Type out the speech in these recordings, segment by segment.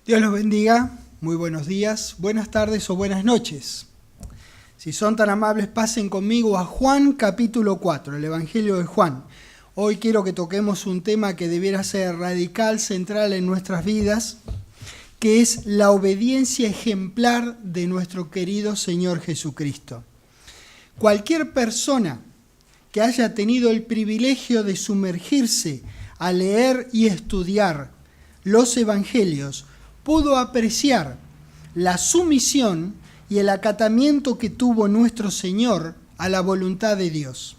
Dios los bendiga, muy buenos días, buenas tardes o buenas noches. Si son tan amables, pasen conmigo a Juan capítulo 4, el Evangelio de Juan. Hoy quiero que toquemos un tema que debiera ser radical, central en nuestras vidas, que es la obediencia ejemplar de nuestro querido Señor Jesucristo. Cualquier persona que haya tenido el privilegio de sumergirse a leer y estudiar los Evangelios, pudo apreciar la sumisión y el acatamiento que tuvo nuestro Señor a la voluntad de Dios.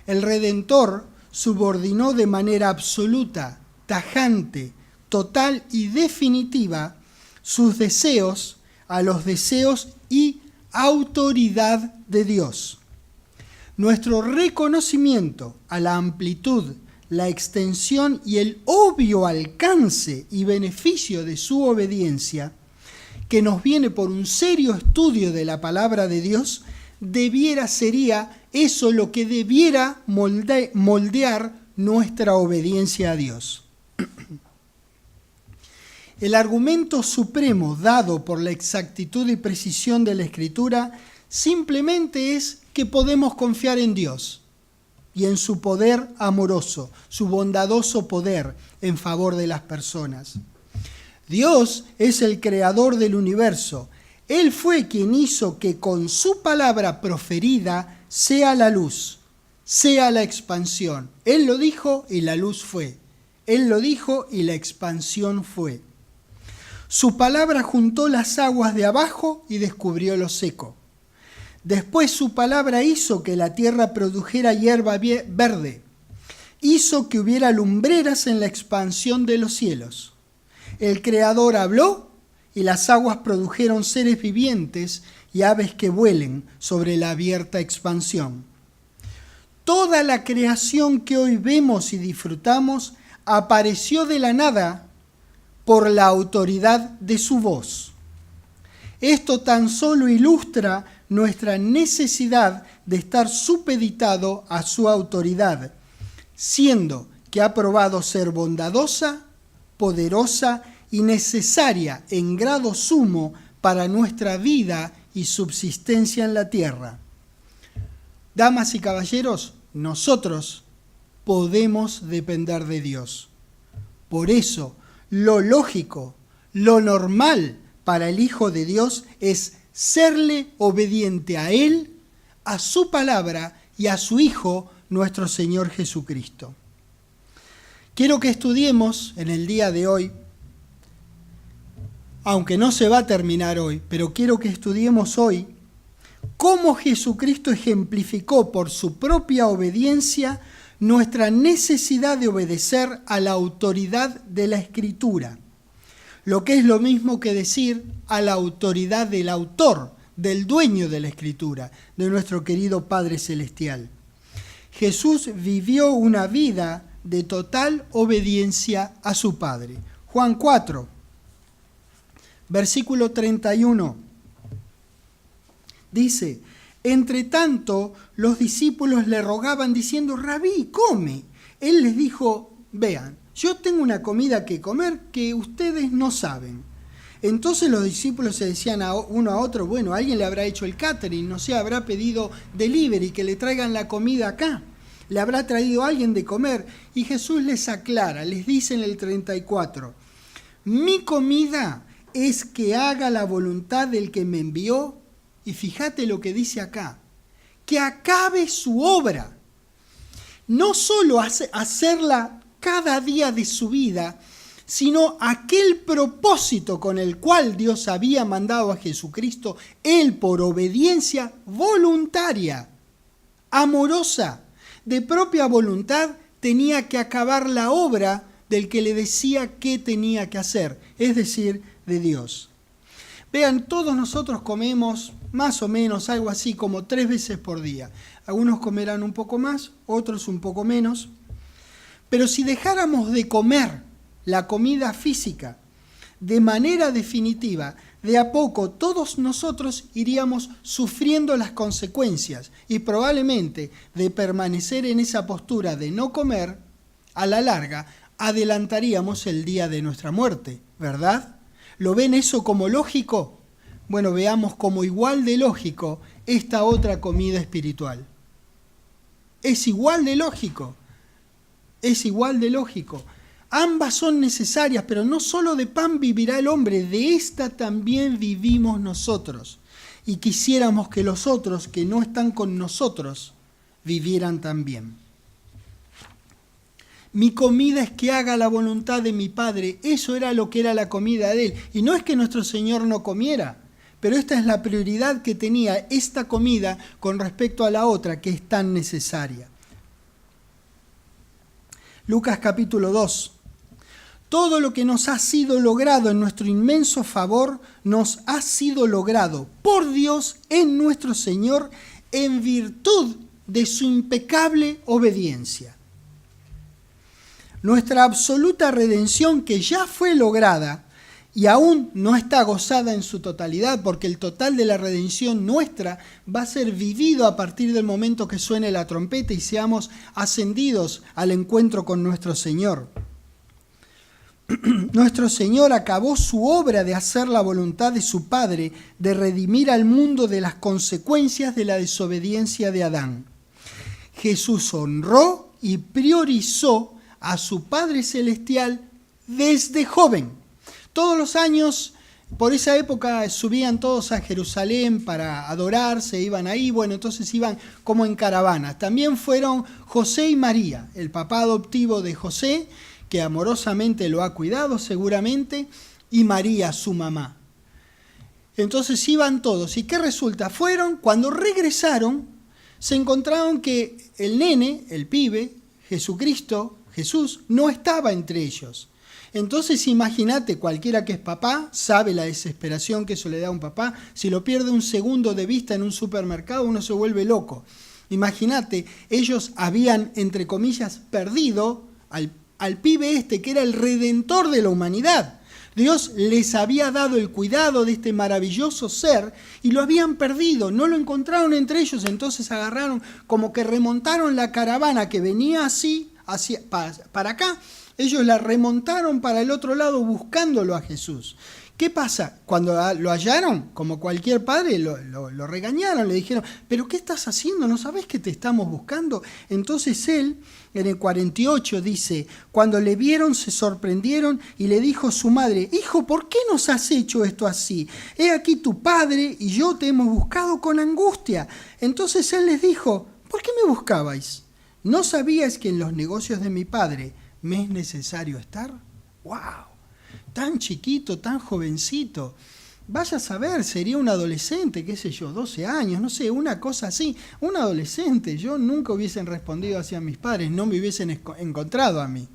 El Redentor subordinó de manera absoluta, tajante, total y definitiva sus deseos a los deseos y autoridad de Dios. Nuestro reconocimiento a la amplitud, la extensión y el obvio alcance y beneficio de su obediencia, que nos viene por un serio estudio de la palabra de Dios, sería eso lo que debiera moldear nuestra obediencia a Dios. El argumento supremo dado por la exactitud y precisión de la Escritura simplemente es que podemos confiar en Dios y en su poder amoroso, su bondadoso poder en favor de las personas. Dios es el creador del universo. Él fue quien hizo que con su palabra proferida sea la luz, sea la expansión. Él lo dijo y la luz fue. Él lo dijo y la expansión fue. Su palabra juntó las aguas de abajo y descubrió lo seco. Después su palabra hizo que la tierra produjera hierba verde. Hizo que hubiera lumbreras en la expansión de los cielos. El Creador habló y las aguas produjeron seres vivientes y aves que vuelen sobre la abierta expansión. Toda la creación que hoy vemos y disfrutamos apareció de la nada por la autoridad de su voz. Esto tan solo ilustra nuestra necesidad de estar supeditado a su autoridad, siendo que ha probado ser bondadosa, poderosa y necesaria en grado sumo para nuestra vida y subsistencia en la tierra. Damas y caballeros, nosotros podemos depender de Dios. Por eso, lo lógico, lo normal para el Hijo de Dios es serle obediente a Él, a su palabra y a su Hijo, nuestro Señor Jesucristo. Quiero que estudiemos en el día de hoy, aunque no se va a terminar hoy, pero quiero que estudiemos hoy cómo Jesucristo ejemplificó por su propia obediencia nuestra necesidad de obedecer a la autoridad de la Escritura. Lo que es lo mismo que decir a la autoridad del autor, del dueño de la Escritura, de nuestro querido Padre Celestial. Jesús vivió una vida de total obediencia a su Padre. Juan 4, versículo 31, dice: entre tanto, los discípulos le rogaban diciendo: Rabí, come. Él les dijo: vean, yo tengo una comida que comer que ustedes no saben. Entonces los discípulos se decían uno a otro: bueno, alguien le habrá hecho el catering, no sé, habrá pedido delivery, que le traigan la comida acá. Le habrá traído alguien de comer. Y Jesús les aclara, les dice en el 34, mi comida es que haga la voluntad del que me envió. Y fíjate lo que dice acá, que acabe su obra. No solo hacerla cada día de su vida, sino aquel propósito con el cual Dios había mandado a Jesucristo, Él por obediencia voluntaria, amorosa, de propia voluntad, tenía que acabar la obra del que le decía qué tenía que hacer, es decir, de Dios. Vean, todos nosotros comemos más o menos algo así como 3 veces por día. Algunos comerán un poco más, otros un poco menos. Pero si dejáramos de comer la comida física de manera definitiva, de a poco todos nosotros iríamos sufriendo las consecuencias y probablemente de permanecer en esa postura de no comer, a la larga adelantaríamos el día de nuestra muerte, ¿verdad? ¿Lo ven eso como lógico? Bueno, veamos como igual de lógico esta otra comida espiritual. Es igual de lógico. Es igual de lógico. Ambas son necesarias, pero no solo de pan vivirá el hombre, de esta también vivimos nosotros. Y quisiéramos que los otros que no están con nosotros vivieran también. Mi comida es que haga la voluntad de mi Padre. Eso era lo que era la comida de Él. Y no es que nuestro Señor no comiera, pero esta es la prioridad que tenía esta comida con respecto a la otra que es tan necesaria. Lucas capítulo 2. Todo lo que nos ha sido logrado en nuestro inmenso favor, nos ha sido logrado por Dios en nuestro Señor en virtud de su impecable obediencia. Nuestra absoluta redención, que ya fue lograda y aún no está gozada en su totalidad, porque el total de la redención nuestra va a ser vivido a partir del momento que suene la trompeta y seamos ascendidos al encuentro con nuestro Señor. Nuestro Señor acabó su obra de hacer la voluntad de su Padre, de redimir al mundo de las consecuencias de la desobediencia de Adán. Jesús honró y priorizó a su Padre Celestial desde joven. Todos los años, por esa época, subían todos a Jerusalén para adorarse, iban ahí, bueno, entonces iban como en caravanas. También fueron José y María, el papá adoptivo de José, que amorosamente lo ha cuidado seguramente, y María, su mamá. Entonces iban todos. ¿Y qué resulta? Cuando regresaron, se encontraron que el nene, el pibe, Jesucristo, Jesús, no estaba entre ellos. Entonces imagínate, cualquiera que es papá sabe la desesperación que eso le da a un papá. Si lo pierde un segundo de vista en un supermercado, uno se vuelve loco. Imagínate, ellos habían, entre comillas, perdido al pibe este, que era el redentor de la humanidad. Dios les había dado el cuidado de este maravilloso ser y lo habían perdido, no lo encontraron entre ellos. Entonces agarraron, como que remontaron la caravana que venía así, para acá, ellos la remontaron para el otro lado buscándolo a Jesús. ¿Qué pasa? Cuando lo hallaron, como cualquier padre, lo regañaron, le dijeron, ¿pero qué estás haciendo? ¿No sabes que te estamos buscando? Entonces él, en el 48, dice, cuando le vieron se sorprendieron y le dijo su madre, hijo, ¿por qué nos has hecho esto así? He aquí tu padre y yo te hemos buscado con angustia. Entonces él les dijo, ¿por qué me buscabais? ¿No sabíais que en los negocios de mi padre me es necesario estar? ¡Wow! Tan chiquito, tan jovencito. Vaya a saber, sería un adolescente, qué sé yo, 12 años, no sé, una cosa así. Un adolescente, yo nunca hubiesen respondido hacia mis padres, no me hubiesen encontrado a mí.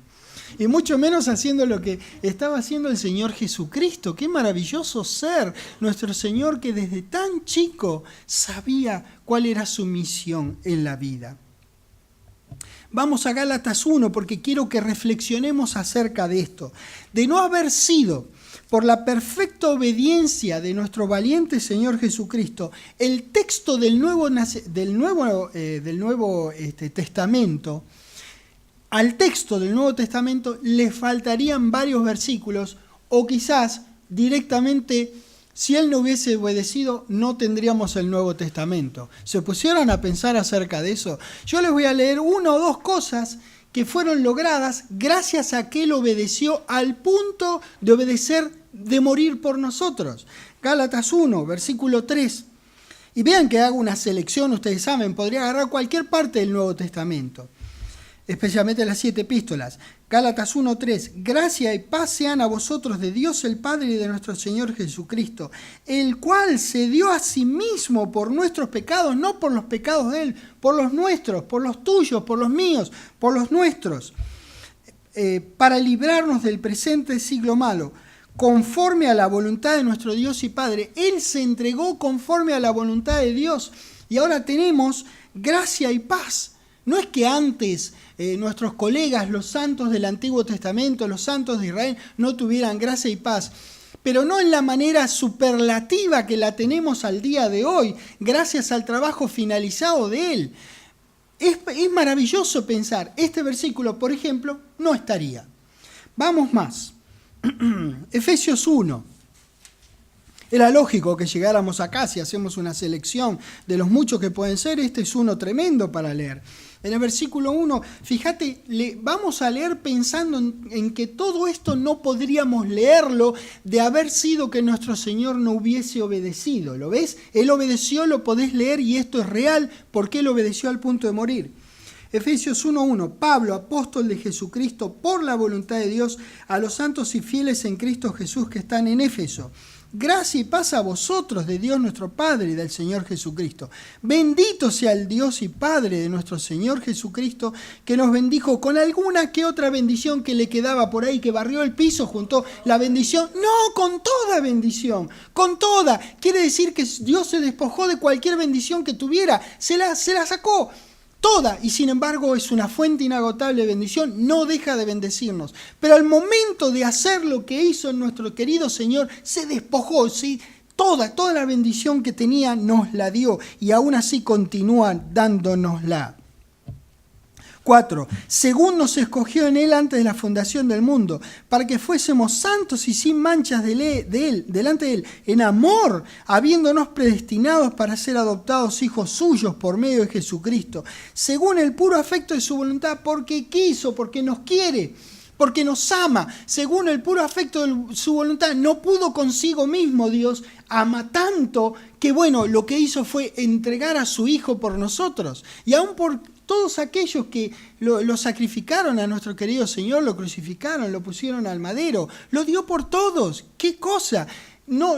Y mucho menos haciendo lo que estaba haciendo el Señor Jesucristo. Qué maravilloso ser nuestro Señor, que desde tan chico sabía cuál era su misión en la vida. Vamos a Gálatas 1 porque quiero que reflexionemos acerca de esto. De no haber sido por la perfecta obediencia de nuestro valiente Señor Jesucristo, el texto del Nuevo Testamento, al texto del Nuevo Testamento le faltarían varios versículos o quizás directamente, si él no hubiese obedecido, no tendríamos el Nuevo Testamento. ¿Se pusieron a pensar acerca de eso? Yo les voy a leer una o dos cosas que fueron logradas gracias a que él obedeció al punto de obedecer, de morir por nosotros. Gálatas 1, versículo 3. Y vean que hago una selección, ustedes saben, podría agarrar cualquier parte del Nuevo Testamento, especialmente las 7 epístolas. Gálatas 1:3, gracia y paz sean a vosotros de Dios el Padre y de nuestro Señor Jesucristo, el cual se dio a sí mismo por nuestros pecados, no por los pecados de Él, por los nuestros, por los tuyos, por los míos, por los nuestros, para librarnos del presente siglo malo, conforme a la voluntad de nuestro Dios y Padre. Él se entregó conforme a la voluntad de Dios y ahora tenemos gracia y paz. No es que antes nuestros colegas, los santos del Antiguo Testamento, los santos de Israel, no tuvieran gracia y paz, pero no en la manera superlativa que la tenemos al día de hoy, gracias al trabajo finalizado de Él. Es maravilloso pensar, este versículo, por ejemplo, no estaría. Vamos más. Efesios 1. Era lógico que llegáramos acá, si hacemos una selección de los muchos que pueden ser, este es uno tremendo para leer. En el versículo 1, fíjate, vamos a leer pensando en que todo esto no podríamos leerlo de haber sido que nuestro Señor no hubiese obedecido. ¿Lo ves? Él obedeció, lo podés leer y esto es real porque Él obedeció al punto de morir. Efesios 1:1, Pablo, apóstol de Jesucristo, por la voluntad de Dios, a los santos y fieles en Cristo Jesús que están en Éfeso. Gracia y paz a vosotros de Dios nuestro Padre y del Señor Jesucristo. Bendito sea el Dios y Padre de nuestro Señor Jesucristo, que nos bendijo con alguna que otra bendición que le quedaba por ahí, que barrió el piso, juntó la bendición. No, con toda bendición, con toda. Quiere decir que Dios se despojó de cualquier bendición que tuviera, se la sacó. Toda, y sin embargo es una fuente inagotable de bendición, no deja de bendecirnos. Pero al momento de hacer lo que hizo nuestro querido Señor, se despojó, ¿sí? Toda la bendición que tenía nos la dio y aún así continúa dándonosla. 4. Según nos escogió en Él antes de la fundación del mundo, para que fuésemos santos y sin manchas delante de Él, en amor, habiéndonos predestinados para ser adoptados hijos suyos por medio de Jesucristo, según el puro afecto de su voluntad, porque quiso, porque nos quiere, porque nos ama, según el puro afecto de su voluntad. No pudo consigo mismo, Dios ama tanto que, bueno, lo que hizo fue entregar a su Hijo por nosotros, y aún por todos aquellos que lo sacrificaron a nuestro querido Señor, lo crucificaron, lo pusieron al madero, lo dio por todos. ¡Qué cosa! No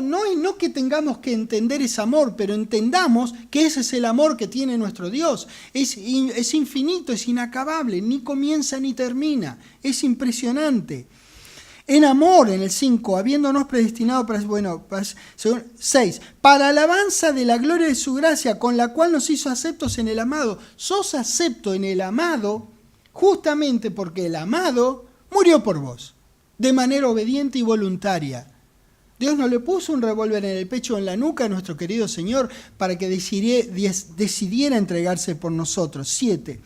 que tengamos que entender ese amor, pero entendamos que ese es el amor que tiene nuestro Dios. Es infinito, es inacabable, ni comienza ni termina. Es impresionante. En amor, en el 5, habiéndonos predestinado para, 6, para alabanza de la gloria de su gracia, con la cual nos hizo aceptos en el amado. Sos acepto en el amado, justamente porque el amado murió por vos, de manera obediente y voluntaria. Dios no le puso un revólver en el pecho o en la nuca a nuestro querido Señor para que decidiera entregarse por nosotros. 7.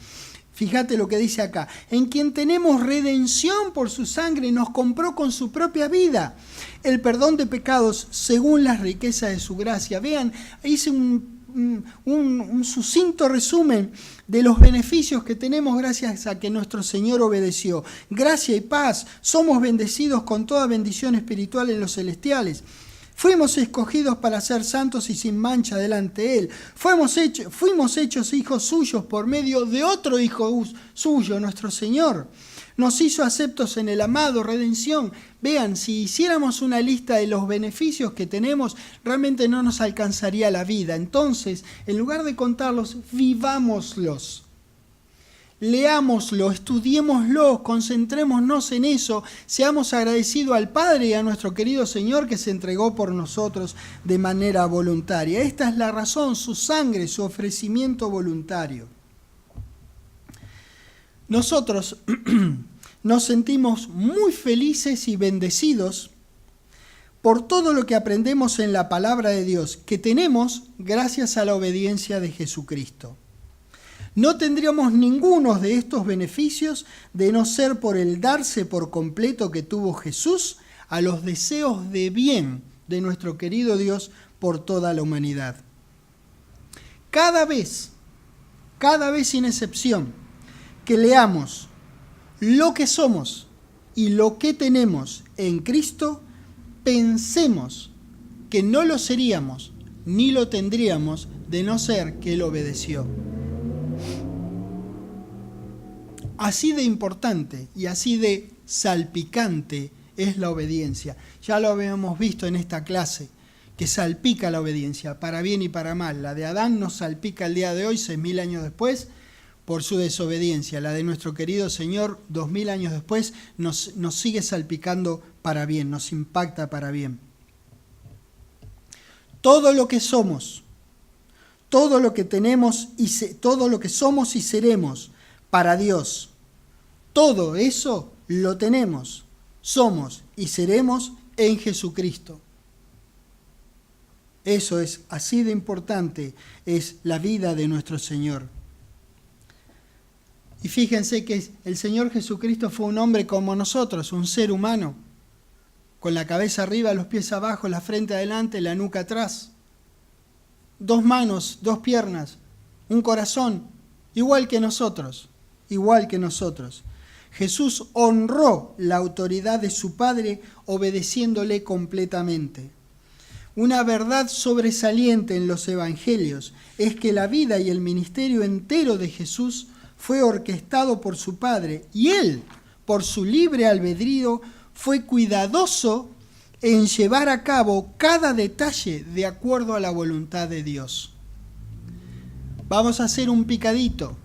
Fíjate lo que dice acá. En quien tenemos redención por su sangre, nos compró con su propia vida el perdón de pecados según las riquezas de su gracia. Vean, hice un sucinto resumen de los beneficios que tenemos gracias a que nuestro Señor obedeció. Gracia y paz, somos bendecidos con toda bendición espiritual en los celestiales. Fuimos escogidos para ser santos y sin mancha delante de Él. Fuimos hechos hijos suyos por medio de otro hijo suyo, nuestro Señor. Nos hizo aceptos en el amado, redención. Vean, si hiciéramos una lista de los beneficios que tenemos, realmente no nos alcanzaría la vida. Entonces, en lugar de contarlos, vivámoslos. Leámoslo, estudiémoslo, concentrémonos en eso, seamos agradecidos al Padre y a nuestro querido Señor que se entregó por nosotros de manera voluntaria. Esta es la razón, su sangre, su ofrecimiento voluntario. Nosotros nos sentimos muy felices y bendecidos por todo lo que aprendemos en la palabra de Dios, que tenemos gracias a la obediencia de Jesucristo. No tendríamos ninguno de estos beneficios de no ser por el darse por completo que tuvo Jesús a los deseos de bien de nuestro querido Dios por toda la humanidad. Cada vez sin excepción, que leamos lo que somos y lo que tenemos en Cristo, pensemos que no lo seríamos ni lo tendríamos de no ser que Él obedeció. Así de importante y así de salpicante es la obediencia. Ya lo habíamos visto en esta clase, que salpica la obediencia, para bien y para mal. La de Adán nos salpica el día de hoy, 6.000 años después, por su desobediencia. La de nuestro querido Señor, 2.000 años después, nos sigue salpicando para bien, nos impacta para bien. Todo lo que somos, todo lo que tenemos y todo lo que somos y seremos para Dios, todo eso lo tenemos, somos y seremos en Jesucristo. Eso es así de importante, es la vida de nuestro Señor. Y fíjense que el Señor Jesucristo fue un hombre como nosotros, un ser humano. con la cabeza arriba, los pies abajo, la frente adelante, la nuca atrás. 2 manos, 2 piernas, un corazón, igual que nosotros, igual que nosotros. Jesús honró la autoridad de su Padre obedeciéndole completamente. Una verdad sobresaliente en los evangelios es que la vida y el ministerio entero de Jesús fue orquestado por su Padre y Él, por su libre albedrío, fue cuidadoso en llevar a cabo cada detalle de acuerdo a la voluntad de Dios. Vamos a hacer un picadito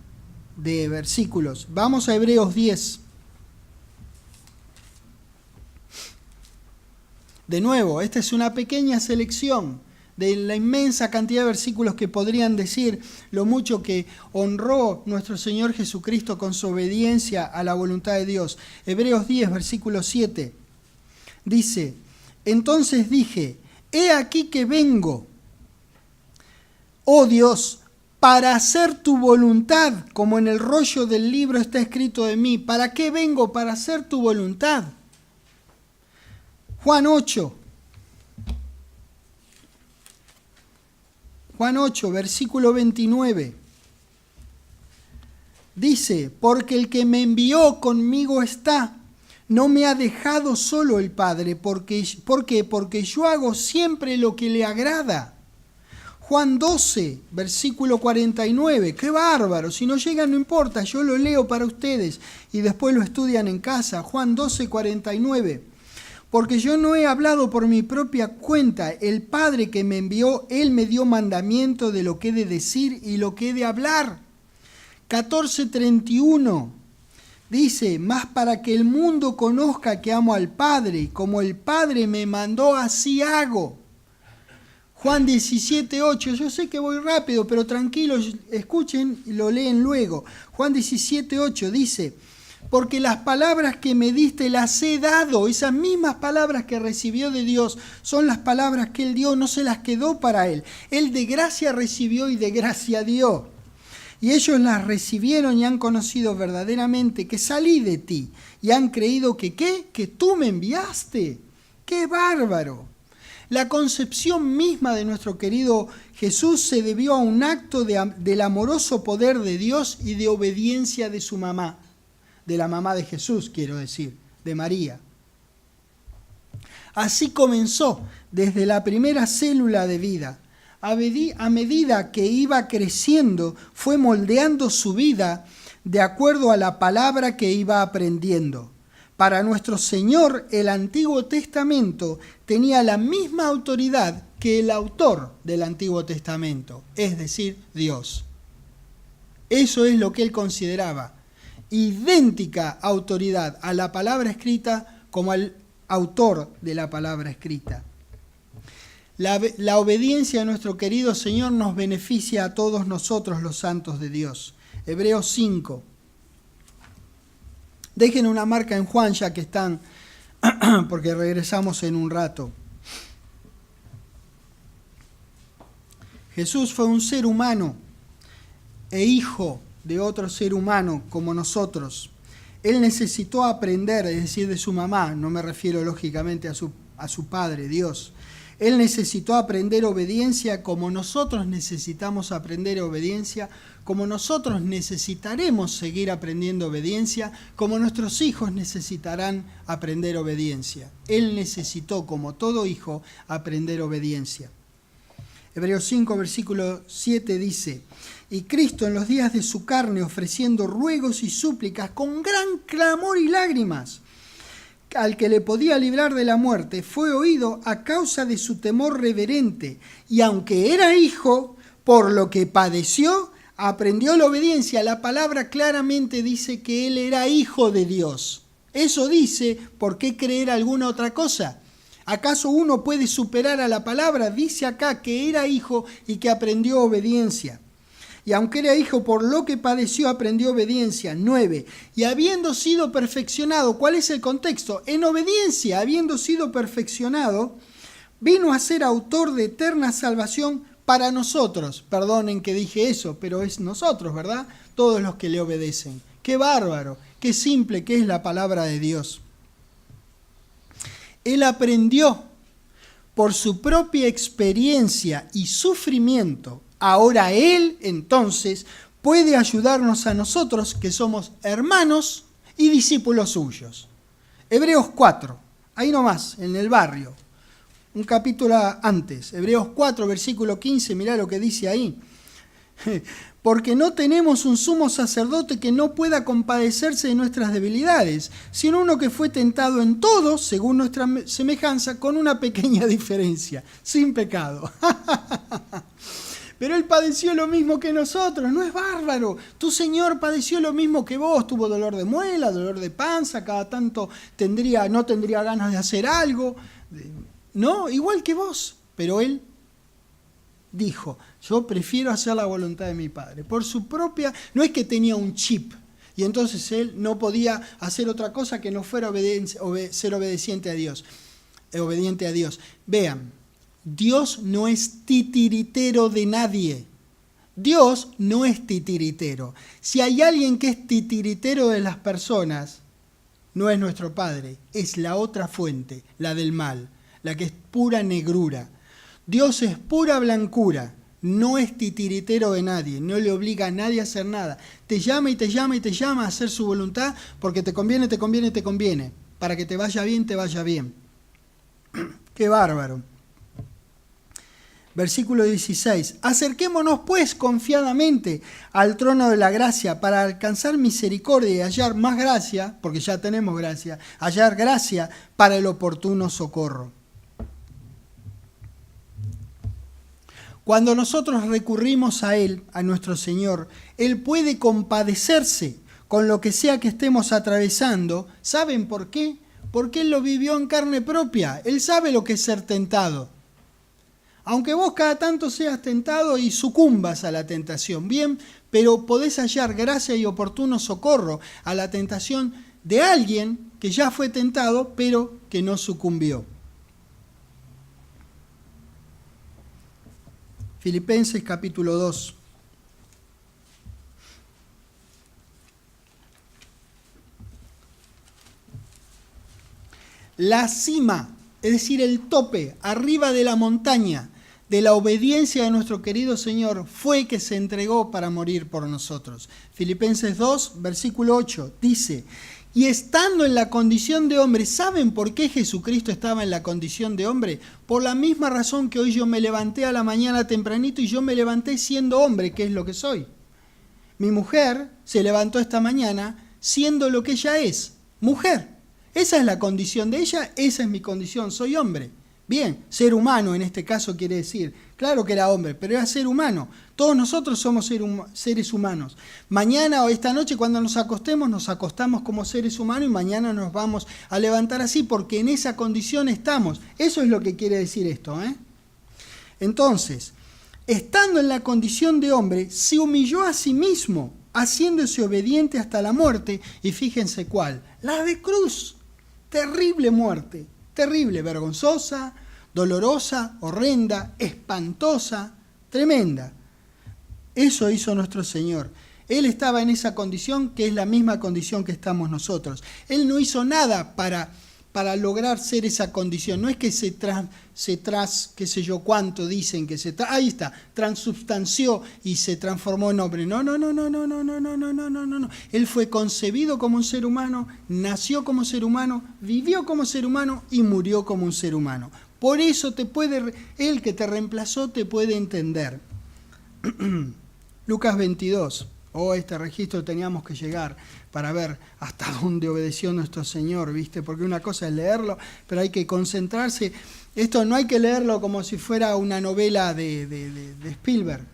de versículos. Vamos a Hebreos 10. De nuevo, esta es una pequeña selección de la inmensa cantidad de versículos que podrían decir lo mucho que honró nuestro Señor Jesucristo con su obediencia a la voluntad de Dios. Hebreos 10, versículo 7, dice: entonces dije, he aquí que vengo, oh Dios, para hacer tu voluntad, como en el rollo del libro está escrito de mí. ¿Para qué vengo? Para hacer tu voluntad. Juan 8, versículo 29. Dice, porque el que me envió conmigo está, no me ha dejado solo el Padre. ¿Por qué? Porque yo hago siempre lo que le agrada. Juan 12, versículo 49. ¡Qué bárbaro! Si no llegan no importa, yo lo leo para ustedes y después lo estudian en casa. Juan 12, 49. Porque yo no he hablado por mi propia cuenta. El Padre que me envió, Él me dio mandamiento de lo que he de decir y lo que he de hablar. 14:31 dice, mas para que el mundo conozca que amo al Padre, como el Padre me mandó, así hago. Juan 17:8, yo sé que voy rápido, pero tranquilos, escuchen y lo leen luego. Juan 17:8 dice, porque las palabras que me diste las he dado, esas mismas palabras que recibió de Dios, son las palabras que Él dio, no se las quedó para Él. Él de gracia recibió y de gracia dio. Y ellos las recibieron y han conocido verdaderamente que salí de ti. Y han creído que, ¿qué? Que tú me enviaste. ¡Qué bárbaro! La concepción misma de nuestro querido Jesús se debió a un acto del amoroso poder de Dios y de obediencia de su mamá. De la mamá de Jesús, quiero decir, de María. Así comenzó desde la primera célula de vida. A medida que iba creciendo, fue moldeando su vida de acuerdo a la palabra que iba aprendiendo. Para nuestro Señor, el Antiguo Testamento tenía la misma autoridad que el autor del Antiguo Testamento, es decir, Dios. Eso es lo que él consideraba. Idéntica autoridad a la palabra escrita como al autor de la palabra escrita. La obediencia de nuestro querido Señor nos beneficia a todos nosotros los santos de Dios. Hebreos 5. Dejen una marca en Juan ya que están, porque regresamos en un rato. Jesús fue un ser humano e hijo de otro ser humano como nosotros. Él necesitó aprender, es decir, de su mamá, no me refiero lógicamente a su padre, Dios. Él necesitó aprender obediencia como nosotros necesitamos aprender obediencia, como nosotros necesitaremos seguir aprendiendo obediencia, como nuestros hijos necesitarán aprender obediencia. Él necesitó, como todo hijo, aprender obediencia. Hebreos 5, versículo 7 dice, y Cristo en los días de su carne, ofreciendo ruegos y súplicas con gran clamor y lágrimas, al que le podía librar de la muerte, fue oído a causa de su temor reverente, y aunque era hijo, por lo que padeció, aprendió la obediencia. La palabra claramente dice que él era hijo de Dios. Eso dice, ¿por qué creer alguna otra cosa? ¿Acaso uno puede superar a la palabra? Dice acá que era hijo y que aprendió obediencia. Y aunque era hijo, por lo que padeció, aprendió obediencia. 9. Y habiendo sido perfeccionado, ¿cuál es el contexto? En obediencia, habiendo sido perfeccionado, vino a ser autor de eterna salvación para nosotros. Perdonen que dije eso, pero es nosotros, ¿verdad? Todos los que le obedecen. ¡Qué bárbaro! ¡Qué simple que es la palabra de Dios! Él aprendió por su propia experiencia y sufrimiento. Ahora Él, entonces, puede ayudarnos a nosotros, que somos hermanos y discípulos suyos. Hebreos 4, ahí nomás, en el barrio, un capítulo antes, Hebreos 4, versículo 15, mirá lo que dice ahí. Porque no tenemos un sumo sacerdote que no pueda compadecerse de nuestras debilidades, sino uno que fue tentado en todo, según nuestra semejanza, con una pequeña diferencia, sin pecado. Pero Él padeció lo mismo que nosotros, ¿no es bárbaro? Tu Señor padeció lo mismo que vos, tuvo dolor de muela, dolor de panza, cada tanto no tendría ganas de hacer algo, no, igual que vos, pero Él dijo, yo prefiero hacer la voluntad de mi Padre. Por su propia, no es que tenía un chip y entonces Él no podía hacer otra cosa que no fuera ser obediente a Dios. Vean, Dios no es titiritero de nadie. Dios no es titiritero. Si hay alguien que es titiritero de las personas, no es nuestro Padre, es la otra fuente, la del mal, la que es pura negrura. Dios es pura blancura, no es titiritero de nadie, no le obliga a nadie a hacer nada. Te llama y te llama y te llama a hacer su voluntad porque te conviene. Para que te vaya bien, te vaya bien. ¡Qué bárbaro! Versículo 16. Acerquémonos pues confiadamente al trono de la gracia para alcanzar misericordia y hallar más gracia, porque ya tenemos gracia, hallar gracia para el oportuno socorro. Cuando nosotros recurrimos a Él, a nuestro Señor, Él puede compadecerse con lo que sea que estemos atravesando. ¿Saben por qué? Porque Él lo vivió en carne propia. Él sabe lo que es ser tentado. Aunque vos cada tanto seas tentado y sucumbas a la tentación, bien, pero podés hallar gracia y oportuno socorro a la tentación de alguien que ya fue tentado, pero que no sucumbió. Filipenses capítulo 2. La cima, es decir, el tope, arriba de la montaña de la obediencia de nuestro querido Señor, fue que se entregó para morir por nosotros. Filipenses 2, versículo 8, dice: y estando en la condición de hombre, ¿saben por qué Jesucristo estaba en la condición de hombre? Por la misma razón que hoy yo me levanté a la mañana tempranito y yo me levanté siendo hombre, que es lo que soy. Mi mujer se levantó esta mañana siendo lo que ella es, mujer. Esa es la condición de ella, esa es mi condición, soy hombre. Bien, ser humano en este caso quiere decir, claro que era hombre, pero era ser humano. Todos nosotros somos seres humanos. Mañana o esta noche cuando nos acostamos como seres humanos y mañana nos vamos a levantar así porque en esa condición estamos. Eso es lo que quiere decir esto, ¿eh? Entonces, estando en la condición de hombre, se humilló a sí mismo, haciéndose obediente hasta la muerte, y fíjense cuál, la de cruz. Terrible muerte, terrible, vergonzosa, dolorosa, horrenda, espantosa, tremenda. Eso hizo nuestro Señor. Él estaba en esa condición que es la misma condición que estamos nosotros. Él no hizo nada para lograr ser esa condición. No es que qué sé yo cuánto dicen que ahí está, transubstanció y se transformó en hombre. No. Él fue concebido como un ser humano, nació como ser humano, vivió como ser humano y murió como un ser humano. Por eso él que te reemplazó te puede entender. Lucas 22. Este registro teníamos que llegar para ver hasta dónde obedeció nuestro Señor, ¿viste? Porque una cosa es leerlo, pero hay que concentrarse. Esto no hay que leerlo como si fuera una novela de Spielberg.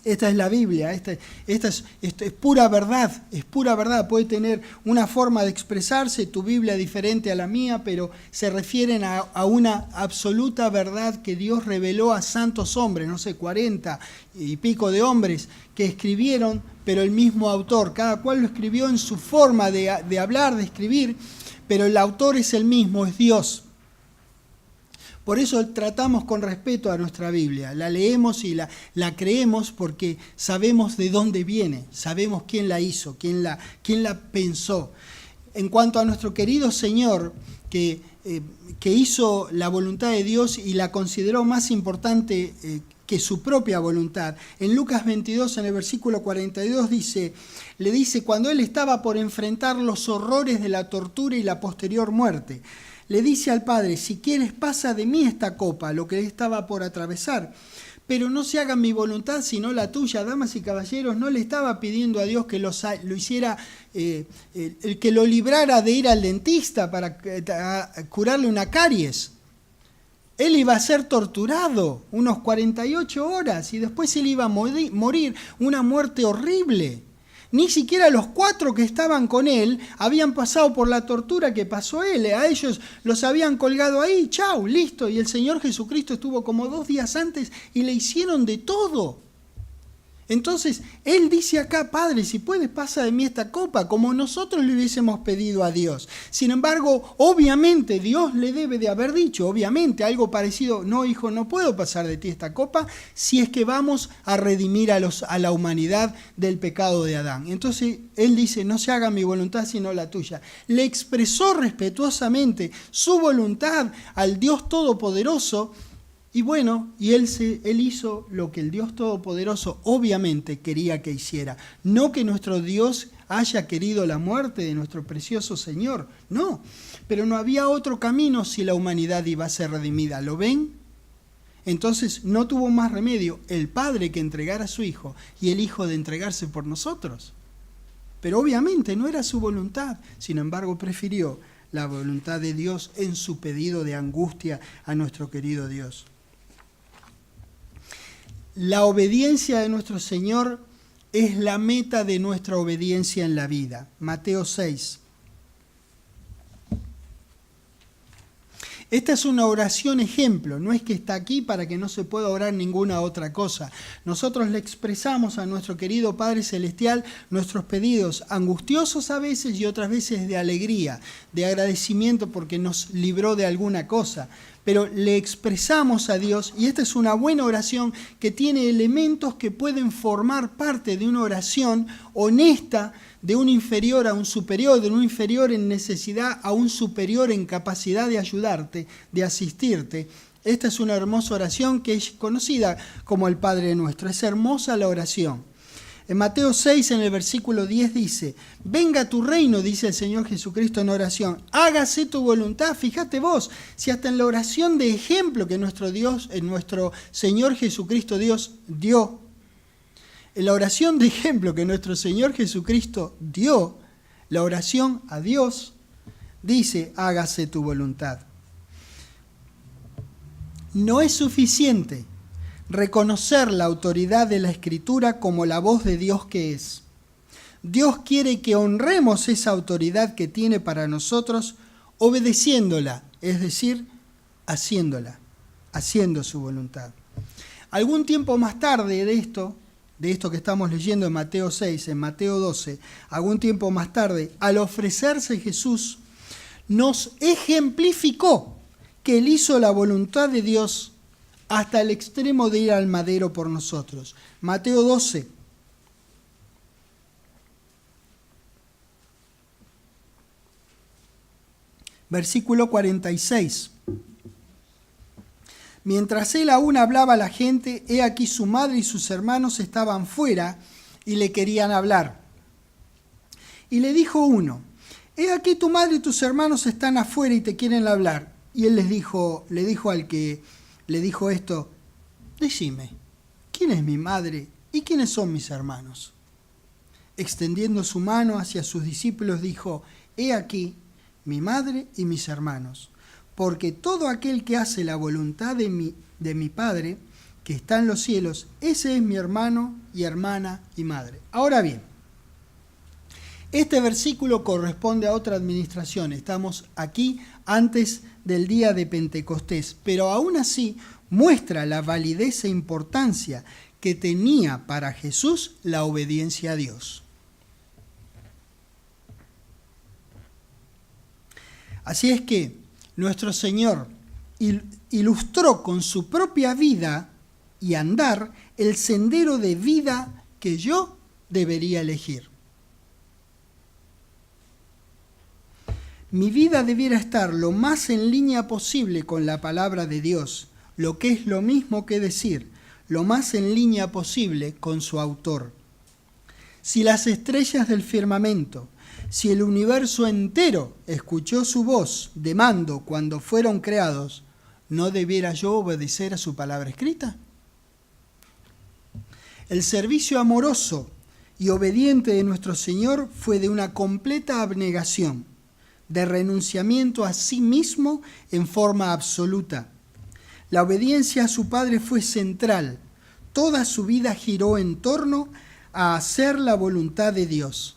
Esta es la Biblia, esto es pura verdad, puede tener una forma de expresarse, tu Biblia diferente a la mía, pero se refieren a una absoluta verdad que Dios reveló a santos hombres, 40 y pico de hombres que escribieron, pero el mismo autor, cada cual lo escribió en su forma de hablar, de escribir, pero el autor es el mismo, es Dios. Por eso tratamos con respeto a nuestra Biblia, la leemos y la creemos porque sabemos de dónde viene, sabemos quién la hizo, quién la pensó. En cuanto a nuestro querido Señor, que hizo la voluntad de Dios y la consideró más importante que su propia voluntad. En Lucas 22, en el versículo 42, le dice, cuando él estaba por enfrentar los horrores de la tortura y la posterior muerte, le dice al Padre, si quieres pasa de mí esta copa, lo que él estaba por atravesar, pero no se haga mi voluntad sino la tuya. Damas y caballeros, no le estaba pidiendo a Dios que lo hiciera, el que lo librara de ir al dentista para curarle una caries. Él iba a ser torturado unos 48 horas y después él iba a morir una muerte horrible. Ni siquiera los 4 que estaban con él habían pasado por la tortura que pasó él. A ellos los habían colgado ahí, chau, listo. Y el Señor Jesucristo estuvo como 2 días antes y le hicieron de todo. Entonces, él dice acá, Padre, si puedes pasa de mí esta copa, como nosotros le hubiésemos pedido a Dios. Sin embargo, obviamente, Dios le debe de haber dicho, obviamente, algo parecido, no, hijo, no puedo pasar de ti esta copa si es que vamos a redimir a la humanidad del pecado de Adán. Entonces, él dice, no se haga mi voluntad sino la tuya. Le expresó respetuosamente su voluntad al Dios Todopoderoso. Y bueno, y él hizo lo que el Dios Todopoderoso obviamente quería que hiciera. No que nuestro Dios haya querido la muerte de nuestro precioso Señor, no. Pero no había otro camino si la humanidad iba a ser redimida. ¿Lo ven? Entonces no tuvo más remedio el Padre que entregar a su Hijo y el Hijo de entregarse por nosotros. Pero obviamente no era su voluntad, sin embargo prefirió la voluntad de Dios en su pedido de angustia a nuestro querido Dios. La obediencia de nuestro Señor es la meta de nuestra obediencia en la vida. Mateo 6. Esta es una oración ejemplo, no es que está aquí para que no se pueda orar ninguna otra cosa. Nosotros le expresamos a nuestro querido Padre Celestial nuestros pedidos, angustiosos a veces y otras veces de alegría, de agradecimiento porque nos libró de alguna cosa. Pero le expresamos a Dios, y esta es una buena oración que tiene elementos que pueden formar parte de una oración honesta, de un inferior a un superior, de un inferior en necesidad a un superior en capacidad de ayudarte, de asistirte. Esta es una hermosa oración que es conocida como el Padre Nuestro. Es hermosa la oración. En Mateo 6, en el versículo 10 dice, venga tu reino, dice el Señor Jesucristo en oración, hágase tu voluntad. Fíjate vos, si hasta en la oración de ejemplo que nuestro Dios, nuestro Señor Jesucristo Dios dio, en la oración de ejemplo que nuestro Señor Jesucristo dio, la oración a Dios, dice, hágase tu voluntad. No es suficiente reconocer la autoridad de la Escritura como la voz de Dios que es. Dios quiere que honremos esa autoridad que tiene para nosotros, obedeciéndola, es decir, haciéndola, haciendo su voluntad. Algún tiempo más tarde de esto que estamos leyendo en Mateo 6, en Mateo 12, algún tiempo más tarde, al ofrecerse Jesús, nos ejemplificó que Él hizo la voluntad de Dios hasta el extremo de ir al madero por nosotros. Mateo 12. Versículo 46. Mientras él aún hablaba a la gente, he aquí su madre y sus hermanos estaban fuera y le querían hablar. Y le dijo uno, he aquí tu madre y tus hermanos están afuera y te quieren hablar. Y él le dijo al que le dijo esto, decime, ¿quién es mi madre y quiénes son mis hermanos? Extendiendo su mano hacia sus discípulos dijo, he aquí mi madre y mis hermanos, porque todo aquel que hace la voluntad de mi Padre, que está en los cielos, ese es mi hermano y hermana y madre. Ahora bien, este versículo corresponde a otra administración. Estamos aquí antes del día de Pentecostés, pero aún así muestra la validez e importancia que tenía para Jesús la obediencia a Dios. Así es que nuestro Señor ilustró con su propia vida y andar el sendero de vida que yo debería elegir. Mi vida debiera estar lo más en línea posible con la palabra de Dios, lo que es lo mismo que decir, lo más en línea posible con su autor. Si las estrellas del firmamento, si el universo entero escuchó su voz de mando cuando fueron creados, ¿no debiera yo obedecer a su palabra escrita? El servicio amoroso y obediente de nuestro Señor fue de una completa abnegación, de renunciamiento a sí mismo en forma absoluta. La obediencia a su Padre fue central. Toda su vida giró en torno a hacer la voluntad de Dios.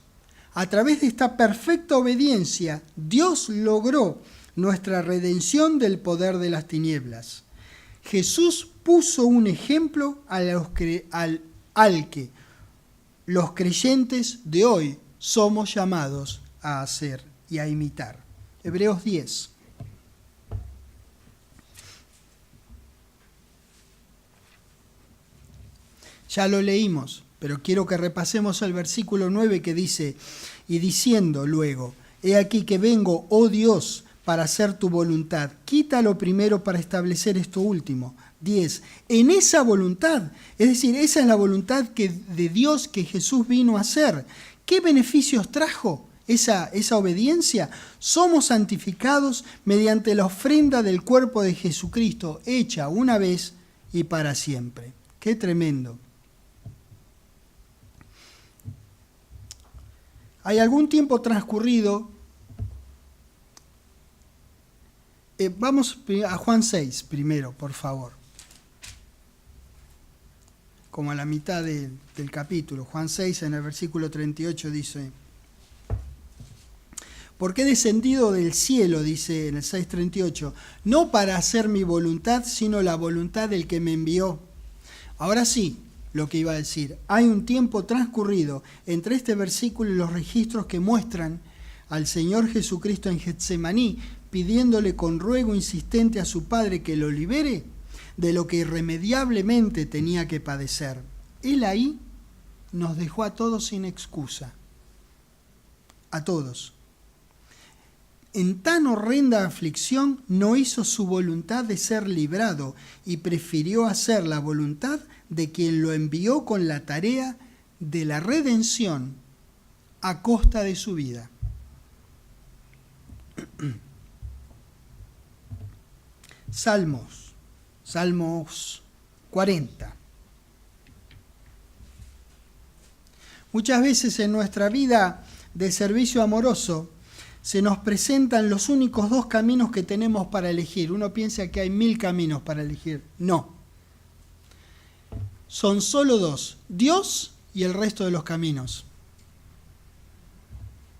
A través de esta perfecta obediencia, Dios logró nuestra redención del poder de las tinieblas. Jesús puso un ejemplo al que los creyentes de hoy somos llamados a hacer y a imitar. Hebreos 10. Ya lo leímos, pero quiero que repasemos el versículo 9 que dice, y diciendo luego, he aquí que vengo, oh Dios, para hacer tu voluntad. Quita lo primero para establecer esto último. 10. En esa voluntad, es decir, esa es la voluntad de Dios que Jesús vino a hacer. ¿Qué beneficios trajo esa obediencia? Somos santificados mediante la ofrenda del cuerpo de Jesucristo, hecha una vez y para siempre. ¡Qué tremendo! Hay algún tiempo transcurrido. Vamos a Juan 6 primero, por favor. Como a la mitad del capítulo. Juan 6 en el versículo 38 dice, porque he descendido del cielo, dice en el 6:38, no para hacer mi voluntad, sino la voluntad del que me envió. Ahora sí, lo que iba a decir, hay un tiempo transcurrido entre este versículo y los registros que muestran al Señor Jesucristo en Getsemaní, pidiéndole con ruego insistente a su Padre que lo libere de lo que irremediablemente tenía que padecer. Él ahí nos dejó a todos sin excusa. A todos. En tan horrenda aflicción no hizo su voluntad de ser librado y prefirió hacer la voluntad de quien lo envió con la tarea de la redención a costa de su vida. Salmos 40. Muchas veces en nuestra vida de servicio amoroso se nos presentan los únicos dos caminos que tenemos para elegir. Uno piensa que hay 1000 caminos para elegir. No. Son solo dos, Dios y el resto de los caminos.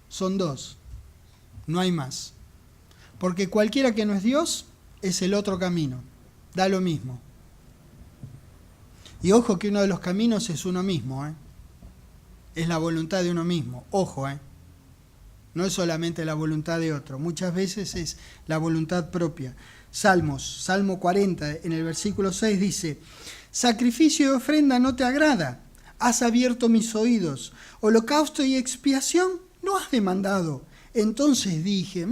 Son dos, no hay más. Porque cualquiera que no es Dios es el otro camino, da lo mismo. Y ojo que uno de los caminos es uno mismo, es la voluntad de uno mismo, ojo, no es solamente la voluntad de otro, muchas veces es la voluntad propia. Salmo 40, en el versículo 6 dice, sacrificio y ofrenda no te agrada, has abierto mis oídos, holocausto y expiación no has demandado. Entonces dije,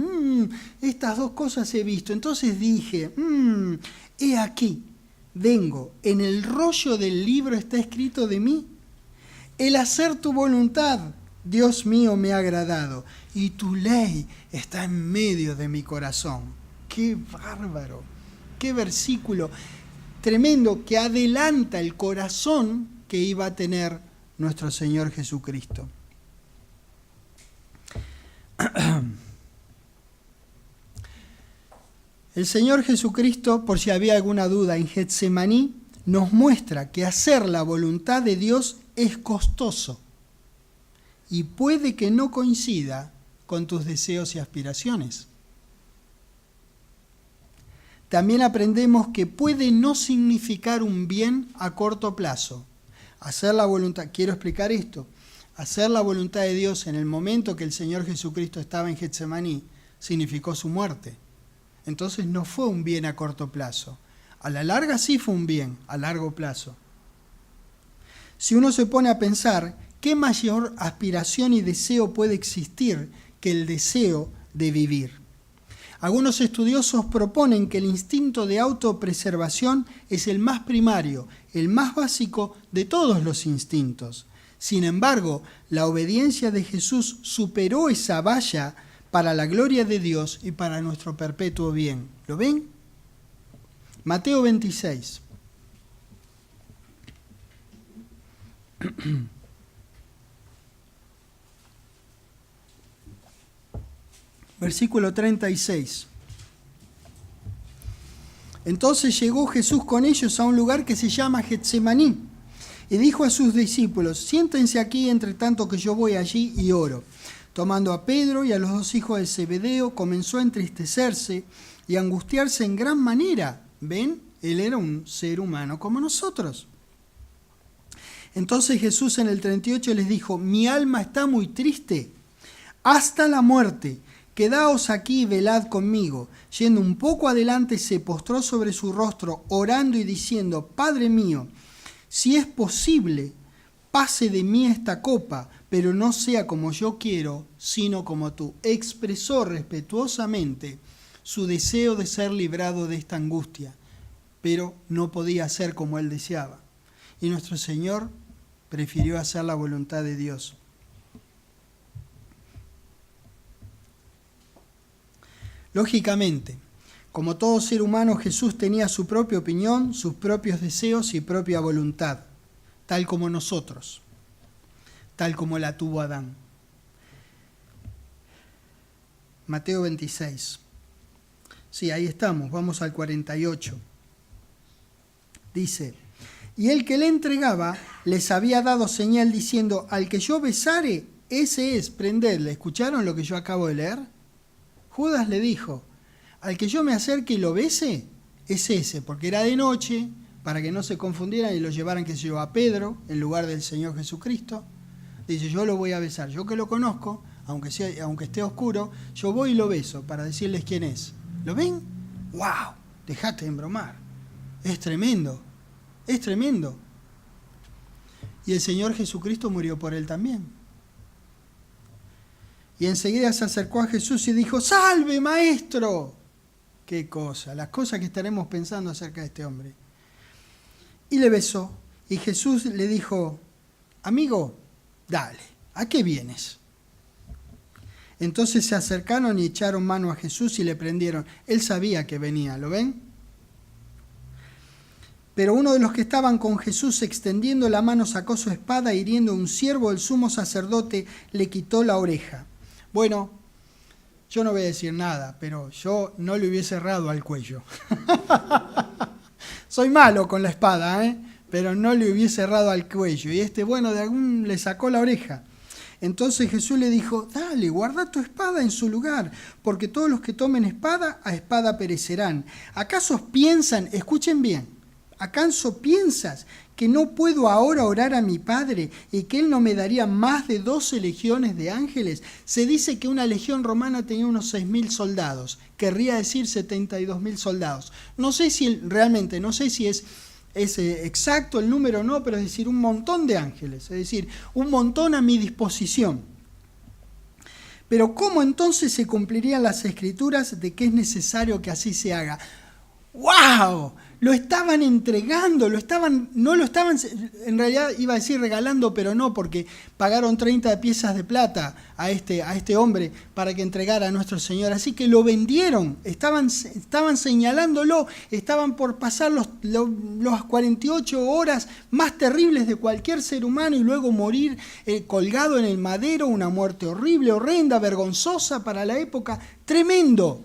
estas dos cosas he visto, entonces dije, he aquí, vengo, en el rollo del libro está escrito de mí, el hacer tu voluntad, Dios mío, me ha agradado, y tu ley está en medio de mi corazón. ¡Qué bárbaro! ¡Qué versículo tremendo que adelanta el corazón que iba a tener nuestro Señor Jesucristo! El Señor Jesucristo, por si había alguna duda, en Getsemaní nos muestra que hacer la voluntad de Dios es costoso y puede que no coincida con tus deseos y aspiraciones. También aprendemos que puede no significar un bien a corto plazo. Hacer la voluntad, quiero explicar esto, hacer la voluntad de Dios en el momento que el Señor Jesucristo estaba en Getsemaní significó su muerte. Entonces no fue un bien a corto plazo. A la larga sí fue un bien, a largo plazo. Si uno se pone a pensar, ¿qué mayor aspiración y deseo puede existir que el deseo de vivir? Algunos estudiosos proponen que el instinto de autopreservación es el más primario, el más básico de todos los instintos. Sin embargo, la obediencia de Jesús superó esa valla para la gloria de Dios y para nuestro perpetuo bien. ¿Lo ven? Mateo 26. Versículo 36. Entonces llegó Jesús con ellos a un lugar que se llama Getsemaní y dijo a sus discípulos: siéntense aquí entre tanto que yo voy allí y oro. Tomando a Pedro y a los 2 hijos de Zebedeo, comenzó a entristecerse y a angustiarse en gran manera. ¿Ven? Él era un ser humano como nosotros. Entonces Jesús en el 38 les dijo: mi alma está muy triste hasta la muerte. Quedaos aquí y velad conmigo. Yendo un poco adelante, se postró sobre su rostro, orando y diciendo: Padre mío, si es posible, pase de mí esta copa, pero no sea como yo quiero, sino como tú. Expresó respetuosamente su deseo de ser librado de esta angustia, pero no podía ser como él deseaba. Y nuestro Señor prefirió hacer la voluntad de Dios. Lógicamente, como todo ser humano, Jesús tenía su propia opinión, sus propios deseos y propia voluntad, tal como nosotros, tal como la tuvo Adán. Mateo 26. Sí, ahí estamos, vamos al 48. Dice: y el que le entregaba les había dado señal diciendo: al que yo besare, ese es, prendedle. ¿Escucharon lo que yo acabo de leer? Judas le dijo: al que yo me acerque y lo bese, es ese, porque era de noche, para que no se confundieran y lo llevaran, que se yo, a Pedro, en lugar del Señor Jesucristo. Dice: yo lo voy a besar, yo que lo conozco, aunque esté oscuro, yo voy y lo beso, para decirles quién es. ¿Lo ven? ¡Wow! Dejate de embromar. Es tremendo, es tremendo. Y el Señor Jesucristo murió por él también. Y enseguida se acercó a Jesús y dijo: ¡salve, maestro! ¡Qué cosa! Las cosas que estaremos pensando acerca de este hombre. Y le besó. Y Jesús le dijo: amigo, dale, ¿a qué vienes? Entonces se acercaron y echaron mano a Jesús y le prendieron. Él sabía que venía, ¿lo ven? Pero uno de los que estaban con Jesús, extendiendo la mano, sacó su espada, hiriendo a un siervo del sumo sacerdote, le quitó la oreja. Bueno, yo no voy a decir nada, pero yo no le hubiese errado al cuello. Soy malo con la espada, pero no le hubiese errado al cuello. Y de algún le sacó la oreja. Entonces Jesús le dijo: dale, guarda tu espada en su lugar, porque todos los que tomen espada, a espada perecerán. ¿Acaso piensan, escuchen bien, acaso piensas que no puedo ahora orar a mi Padre y que Él no me daría más de 12 legiones de ángeles? Se dice que una legión romana tenía unos 6.000 soldados, querría decir 72.000 soldados. No sé si es exacto el número o no, pero es decir, un montón de ángeles, es decir, un montón a mi disposición. Pero ¿cómo entonces se cumplirían las escrituras de que es necesario que así se haga? ¡Wow! Lo estaban entregando, en realidad iba a decir regalando, pero no, porque pagaron 30 piezas de plata a este hombre para que entregara a nuestro Señor. Así que lo vendieron, estaban señalándolo, estaban por pasar las 48 horas más terribles de cualquier ser humano y luego morir colgado en el madero, una muerte horrible, horrenda, vergonzosa para la época, tremendo.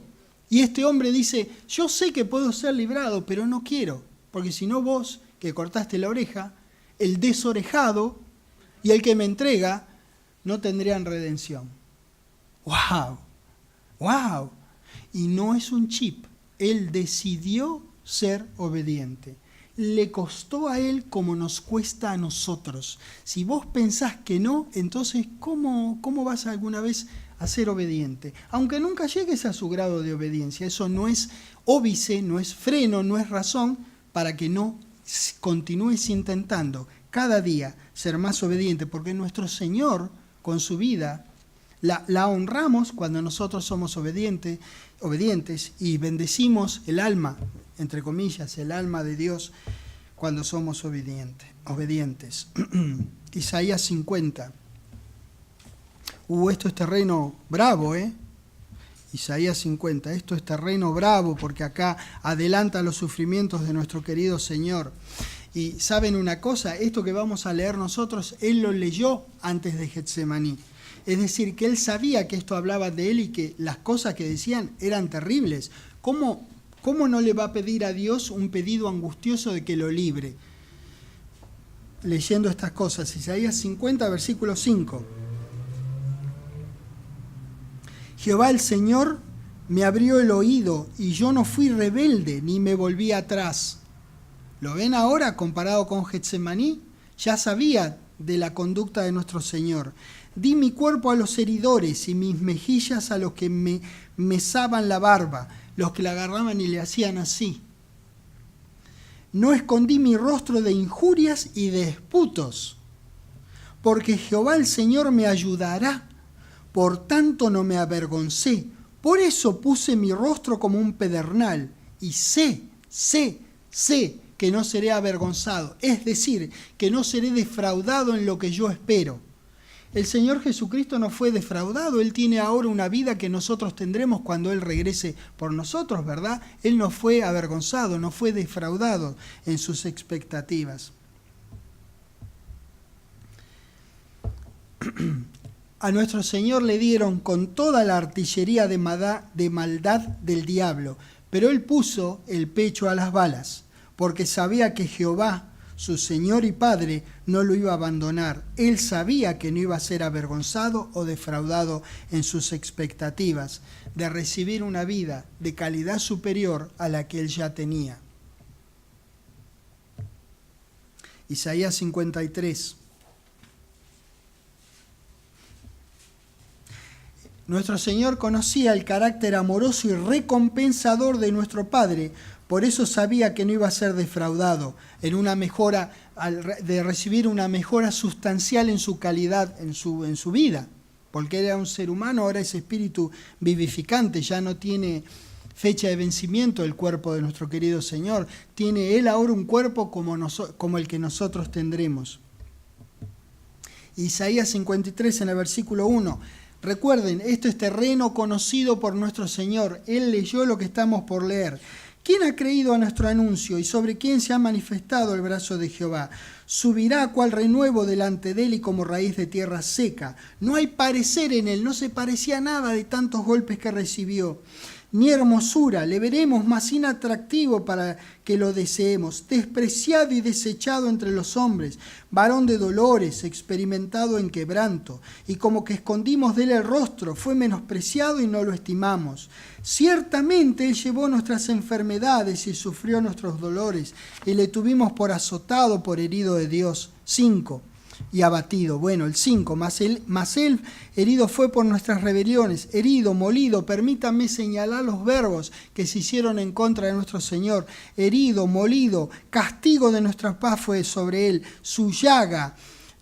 Y este hombre dice: yo sé que puedo ser librado, pero no quiero, porque si no vos, que cortaste la oreja, el desorejado y el que me entrega, no tendrían redención. ¡Wow! ¡Wow! Y no es un chip. Él decidió ser obediente. Le costó a él como nos cuesta a nosotros. Si vos pensás que no, entonces ¿cómo vas alguna vez a ser obediente? Aunque nunca llegues a su grado de obediencia, eso no es óbice, no es freno, no es razón para que no continúes intentando cada día ser más obediente, porque nuestro Señor con su vida La honramos cuando nosotros somos obedientes y bendecimos el alma, entre comillas, el alma de Dios cuando somos obedientes. Isaías 50. Esto es terreno bravo, Isaías 50. Esto es terreno bravo porque acá adelanta los sufrimientos de nuestro querido Señor. Y ¿saben una cosa? Esto que vamos a leer nosotros, Él lo leyó antes de Getsemaní. Es decir, que Él sabía que esto hablaba de Él y que las cosas que decían eran terribles. ¿Cómo no le va a pedir a Dios un pedido angustioso de que lo libre? Leyendo estas cosas, Isaías 50, versículo 5. Jehová el Señor me abrió el oído y yo no fui rebelde ni me volví atrás. ¿Lo ven ahora comparado con Getsemaní? Ya sabía de la conducta de nuestro Señor. Di mi cuerpo a los heridores y mis mejillas a los que me mesaban la barba, los que la agarraban y le hacían así. No escondí mi rostro de injurias y de esputos, porque Jehová el Señor me ayudará, por tanto no me avergoncé. Por eso puse mi rostro como un pedernal y sé que no seré avergonzado, es decir, que no seré defraudado en lo que yo espero. El Señor Jesucristo no fue defraudado, Él tiene ahora una vida que nosotros tendremos cuando Él regrese por nosotros, ¿verdad? Él no fue avergonzado, no fue defraudado en sus expectativas. A nuestro Señor le dieron con toda la artillería de maldad del diablo, pero Él puso el pecho a las balas, porque sabía que Jehová, su Señor y Padre, no lo iba a abandonar. Él sabía que no iba a ser avergonzado o defraudado en sus expectativas de recibir una vida de calidad superior a la que él ya tenía. Isaías 53. Nuestro Señor conocía el carácter amoroso y recompensador de nuestro Padre. Por eso sabía que no iba a ser defraudado en una mejora, de recibir una mejora sustancial en su calidad, en su vida. Porque era un ser humano, ahora es espíritu vivificante, ya no tiene fecha de vencimiento el cuerpo de nuestro querido Señor. Tiene Él ahora un cuerpo como el que nosotros tendremos. Isaías 53 en el versículo 1. Recuerden, esto es terreno conocido por nuestro Señor. Él leyó lo que estamos por leer. ¿Quién ha creído a nuestro anuncio y sobre quién se ha manifestado el brazo de Jehová? Subirá cual renuevo delante de él y como raíz de tierra seca. No hay parecer en él, no se parecía nada de tantos golpes que recibió. Ni hermosura, le veremos más inatractivo para que lo deseemos, despreciado y desechado entre los hombres, varón de dolores, experimentado en quebranto, y como que escondimos de él el rostro, fue menospreciado y no lo estimamos. Ciertamente él llevó nuestras enfermedades y sufrió nuestros dolores, y le tuvimos por azotado, por herido de Dios. 5. Y abatido. Bueno, el 5, mas él herido fue por nuestras rebeliones, herido, molido. Permítanme señalar los verbos que se hicieron en contra de nuestro Señor. Herido, molido, castigo de nuestra paz fue sobre él, su llaga.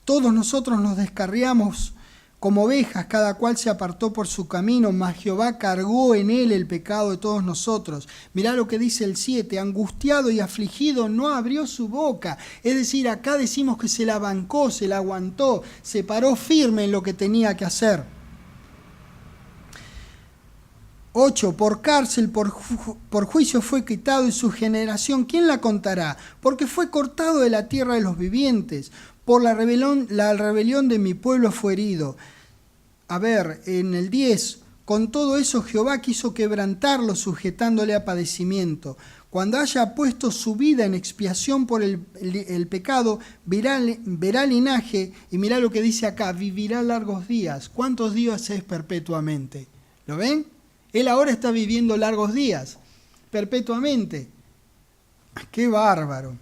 Todos nosotros nos descarriamos como ovejas, cada cual se apartó por su camino, mas Jehová cargó en él el pecado de todos nosotros. Mirá lo que dice el 7, angustiado y afligido no abrió su boca. Es decir, acá decimos que se la bancó, se la aguantó, se paró firme en lo que tenía que hacer. 8, por cárcel, por juicio fue quitado y su generación, ¿quién la contará? Porque fue cortado de la tierra de los vivientes. Por la rebelión de mi pueblo fue herido. A ver, en el 10, con todo eso Jehová quiso quebrantarlo, sujetándole a padecimiento. Cuando haya puesto su vida en expiación por el pecado, verá linaje, y mirá lo que dice acá, vivirá largos días. ¿Cuántos días es perpetuamente? ¿Lo ven? Él ahora está viviendo largos días, perpetuamente. ¡Qué bárbaro!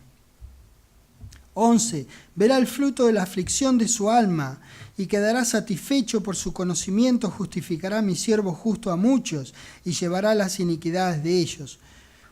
11. Verá el fruto de la aflicción de su alma y quedará satisfecho por su conocimiento, justificará mi siervo justo a muchos y llevará las iniquidades de ellos.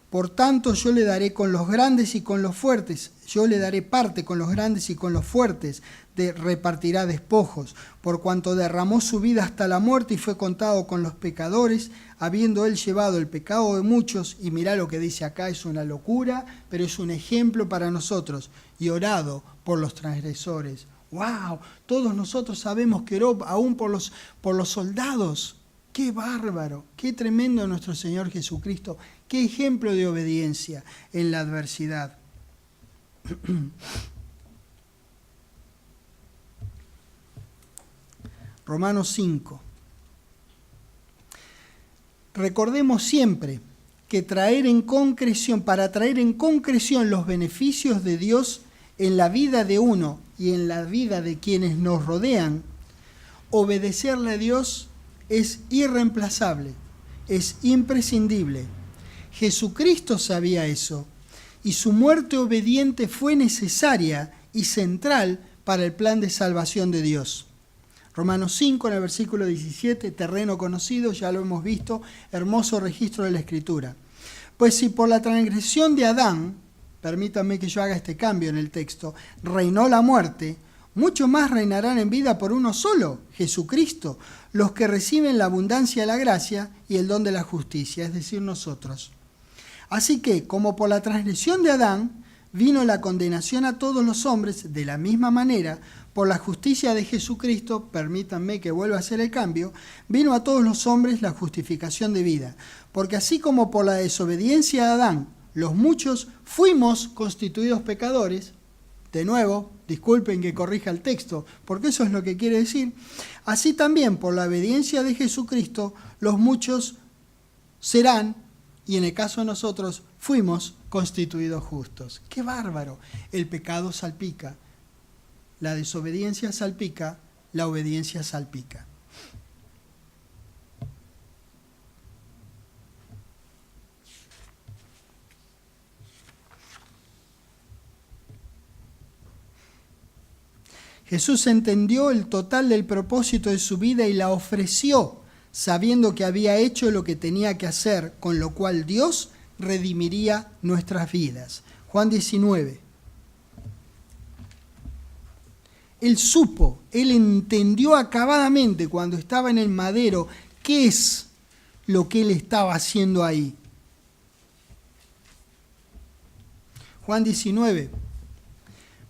Por tanto, yo le daré con los grandes y con los fuertes. Yo le daré parte con los grandes y con los fuertes. Repartirá despojos. Por cuanto derramó su vida hasta la muerte y fue contado con los pecadores, habiendo él llevado el pecado de muchos. Y mirá lo que dice acá, es una locura, pero es un ejemplo para nosotros. Y orado por los transgresores. ¡Wow! Todos nosotros sabemos que oró aún por los soldados. ¡Qué bárbaro! ¡Qué tremendo nuestro Señor Jesucristo! ¡Qué ejemplo de obediencia en la adversidad! Romanos 5. Recordemos siempre que para traer en concreción los beneficios de Dios en la vida de uno y en la vida de quienes nos rodean, obedecerle a Dios es irreemplazable, es imprescindible. Jesucristo sabía eso, y su muerte obediente fue necesaria y central para el plan de salvación de Dios. Romanos 5, en el versículo 17, terreno conocido, ya lo hemos visto, hermoso registro de la Escritura. Pues si por la transgresión de Adán, permítanme que yo haga este cambio en el texto, reinó la muerte, mucho más reinarán en vida por uno solo, Jesucristo, los que reciben la abundancia de la gracia y el don de la justicia, es decir, nosotros. Así que, como por la transgresión de Adán vino la condenación a todos los hombres, de la misma manera, por la justicia de Jesucristo, permítanme que vuelva a hacer el cambio, vino a todos los hombres la justificación de vida. Porque así como por la desobediencia de Adán, los muchos fuimos constituidos pecadores, de nuevo, disculpen que corrija el texto, porque eso es lo que quiere decir, así también por la obediencia de Jesucristo, los muchos serán, y en el caso de nosotros, fuimos constituidos justos. ¡Qué bárbaro! El pecado salpica, la desobediencia salpica, la obediencia salpica. Jesús entendió el total del propósito de su vida y la ofreció, sabiendo que había hecho lo que tenía que hacer, con lo cual Dios redimiría nuestras vidas. Juan 19. Él supo, él entendió acabadamente cuando estaba en el madero qué es lo que él estaba haciendo ahí. Juan 19.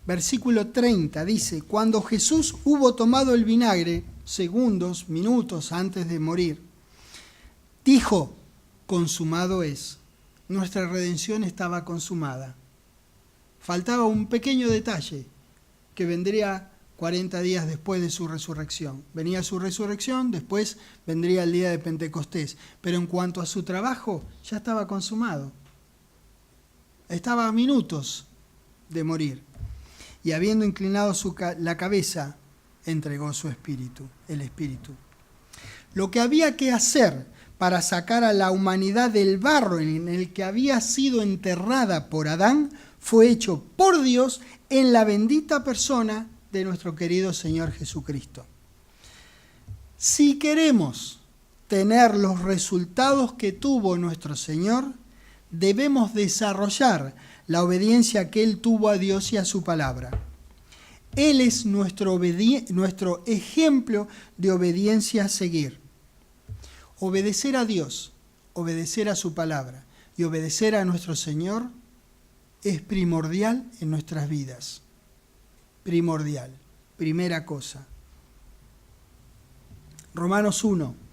Versículo 30 dice, cuando Jesús hubo tomado el vinagre, segundos, minutos antes de morir, dijo, consumado es. Nuestra redención estaba consumada. Faltaba un pequeño detalle que vendría 40 días después de su resurrección. Venía su resurrección, después vendría el día de Pentecostés. Pero en cuanto a su trabajo, ya estaba consumado. Estaba a minutos de morir. Y habiendo inclinado la cabeza, entregó su espíritu, el espíritu. Lo que había que hacer para sacar a la humanidad del barro en el que había sido enterrada por Adán, fue hecho por Dios en la bendita persona de nuestro querido Señor Jesucristo. Si queremos tener los resultados que tuvo nuestro Señor, debemos desarrollar la obediencia que Él tuvo a Dios y a su palabra. Él es nuestro ejemplo de obediencia a seguir. Obedecer a Dios, obedecer a su palabra y obedecer a nuestro Señor es primordial en nuestras vidas. Primordial. Primera cosa. Romanos 1.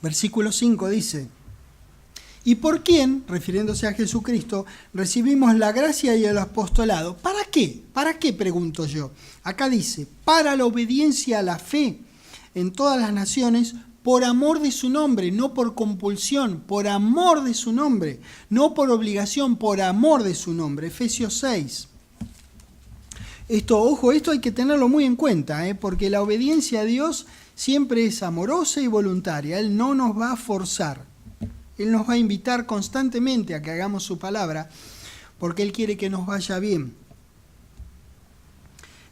Versículo 5 dice, ¿y por quién, refiriéndose a Jesucristo, recibimos la gracia y el apostolado? ¿Para qué? ¿Para qué? Pregunto yo. Acá dice, para la obediencia a la fe en todas las naciones, por amor de su nombre, no por compulsión, por amor de su nombre, no por obligación, por amor de su nombre. Efesios 6. Esto hay que tenerlo muy en cuenta, porque la obediencia a Dios siempre es amorosa y voluntaria. Él no nos va a forzar. Él nos va a invitar constantemente a que hagamos su palabra, porque Él quiere que nos vaya bien.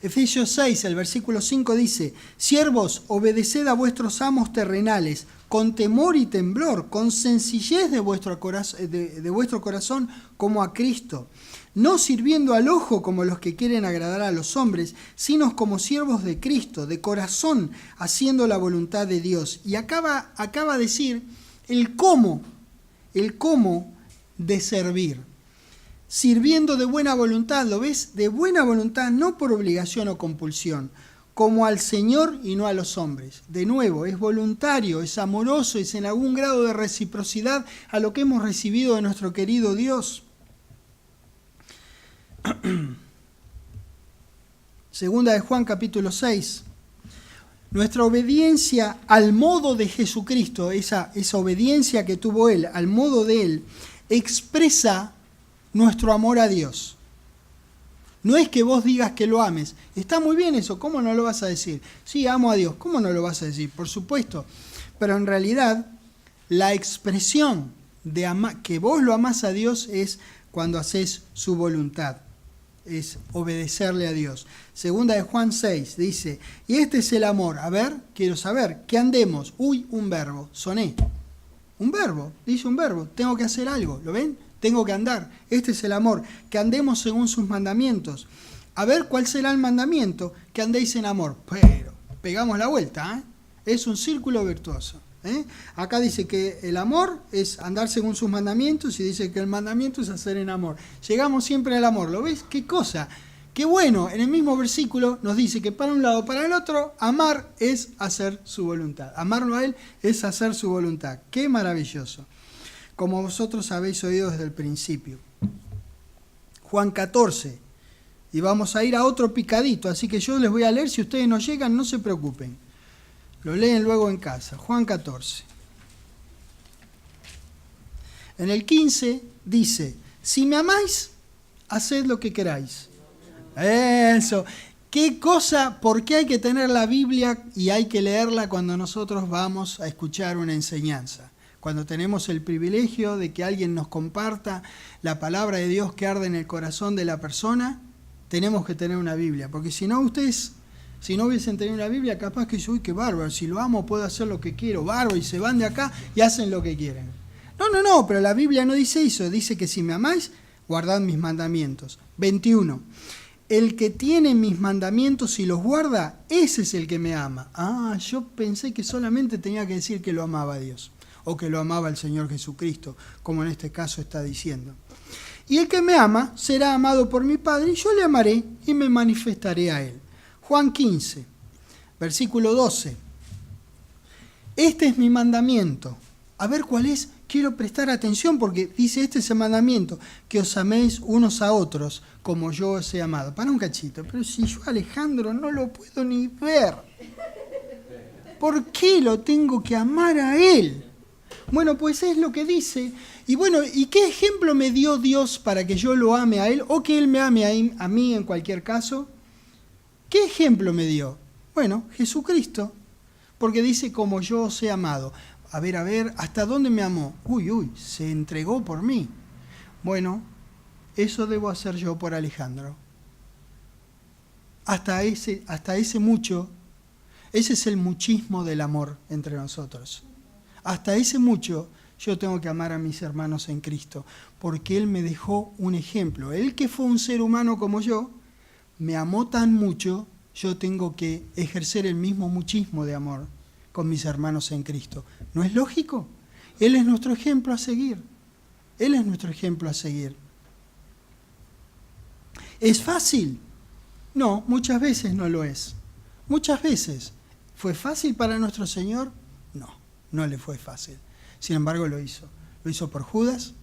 Efesios 6, el versículo 5 dice: siervos, obedeced a vuestros amos terrenales, con temor y temblor, con sencillez de vuestro corazón como a Cristo, no sirviendo al ojo como los que quieren agradar a los hombres, sino como siervos de Cristo, de corazón, haciendo la voluntad de Dios. Y acaba de decir el cómo de servir. Sirviendo de buena voluntad, ¿lo ves? De buena voluntad, no por obligación o compulsión, como al Señor y no a los hombres. De nuevo, es voluntario, es amoroso, es en algún grado de reciprocidad a lo que hemos recibido de nuestro querido Dios. Segunda de Juan, capítulo 6. Nuestra obediencia al modo de Jesucristo, esa obediencia que tuvo Él, al modo de Él, expresa nuestro amor a Dios. No es que vos digas que lo ames. Está muy bien eso, ¿cómo no lo vas a decir? Sí, amo a Dios, ¿cómo no lo vas a decir? Por supuesto. Pero en realidad, la expresión de que vos lo amás a Dios es cuando haces su voluntad. Es obedecerle a Dios. Segunda de Juan 6 dice: y este es el amor. A ver, quiero saber, ¿qué andemos? Uy, un verbo, soné. Un verbo, dice un verbo, tengo que hacer algo, ¿lo ven? Tengo que andar. Este es el amor, que andemos según sus mandamientos. A ver, ¿cuál será el mandamiento? Que andéis en amor. Pero, pegamos la vuelta, ¿eh? Es un círculo virtuoso. Acá dice que el amor es andar según sus mandamientos y dice que el mandamiento es hacer en amor. Llegamos siempre al amor, ¿lo ves? ¿Qué cosa? Qué bueno, en el mismo versículo nos dice que para un lado, para el otro, amar es hacer su voluntad. Amarlo a Él es hacer su voluntad. Qué maravilloso. Como vosotros habéis oído desde el principio. Juan 14. Y vamos a ir a otro picadito, así que yo les voy a leer. Si ustedes no llegan, no se preocupen. Lo leen luego en casa. Juan 14. En el 15 dice: si me amáis, haced lo que queráis. Eso. ¿Qué cosa? ¿Por qué hay que tener la Biblia y hay que leerla cuando nosotros vamos a escuchar una enseñanza? Cuando tenemos el privilegio de que alguien nos comparta la palabra de Dios que arde en el corazón de la persona, tenemos que tener una Biblia. Porque si no, ustedes, si no hubiesen tenido una Biblia, capaz que yo, uy, qué bárbaro, si lo amo puedo hacer lo que quiero, bárbaro, y se van de acá y hacen lo que quieren. No, pero la Biblia no dice eso, dice que si me amáis, guardad mis mandamientos. 21. El que tiene mis mandamientos y los guarda, ese es el que me ama. Ah, yo pensé que solamente tenía que decir que lo amaba a Dios, o que lo amaba el Señor Jesucristo, como en este caso está diciendo. Y el que me ama será amado por mi Padre, y yo le amaré y me manifestaré a él. Juan 15, versículo 12. Este es mi mandamiento. A ver cuál es. Quiero prestar atención porque dice: este es el mandamiento, que os améis unos a otros como yo os he amado. Para un cachito, pero si yo, Alejandro, no lo puedo ni ver, ¿por qué lo tengo que amar a él? Bueno, pues es lo que dice. Y bueno, ¿y qué ejemplo me dio Dios para que yo lo ame a él o que él me ame a mí en cualquier caso? ¿Qué ejemplo me dio? Bueno, Jesucristo, porque dice: como yo os he amado. A ver, ¿hasta dónde me amó? Uy, se entregó por mí. Bueno, eso debo hacer yo por Alejandro. Hasta ese mucho, ese es el muchismo del amor entre nosotros. Hasta ese mucho yo tengo que amar a mis hermanos en Cristo, porque Él me dejó un ejemplo. Él, que fue un ser humano como yo, me amó tan mucho, yo tengo que ejercer el mismo muchismo de amor con mis hermanos en Cristo. ¿No es lógico? Él es nuestro ejemplo a seguir. Él es nuestro ejemplo a seguir. ¿Es fácil? No, muchas veces no lo es. Muchas veces. ¿Fue fácil para nuestro Señor? No le fue fácil. Sin embargo, lo hizo. Lo hizo por Judas,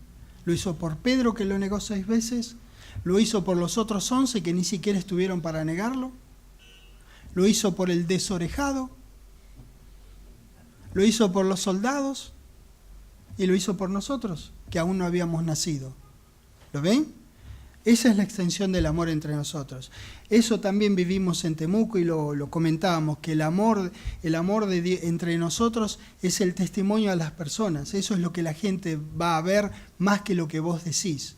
lo hizo por Pedro, que lo negó 6 veces, lo hizo por los otros 11 que ni siquiera estuvieron para negarlo, lo hizo por el desorejado, lo hizo por los soldados y lo hizo por nosotros, que aún no habíamos nacido. ¿Lo ven? Esa es la extensión del amor entre nosotros. Eso también vivimos en Temuco y lo comentábamos, que el amor entre nosotros es el testimonio a las personas. Eso es lo que la gente va a ver más que lo que vos decís.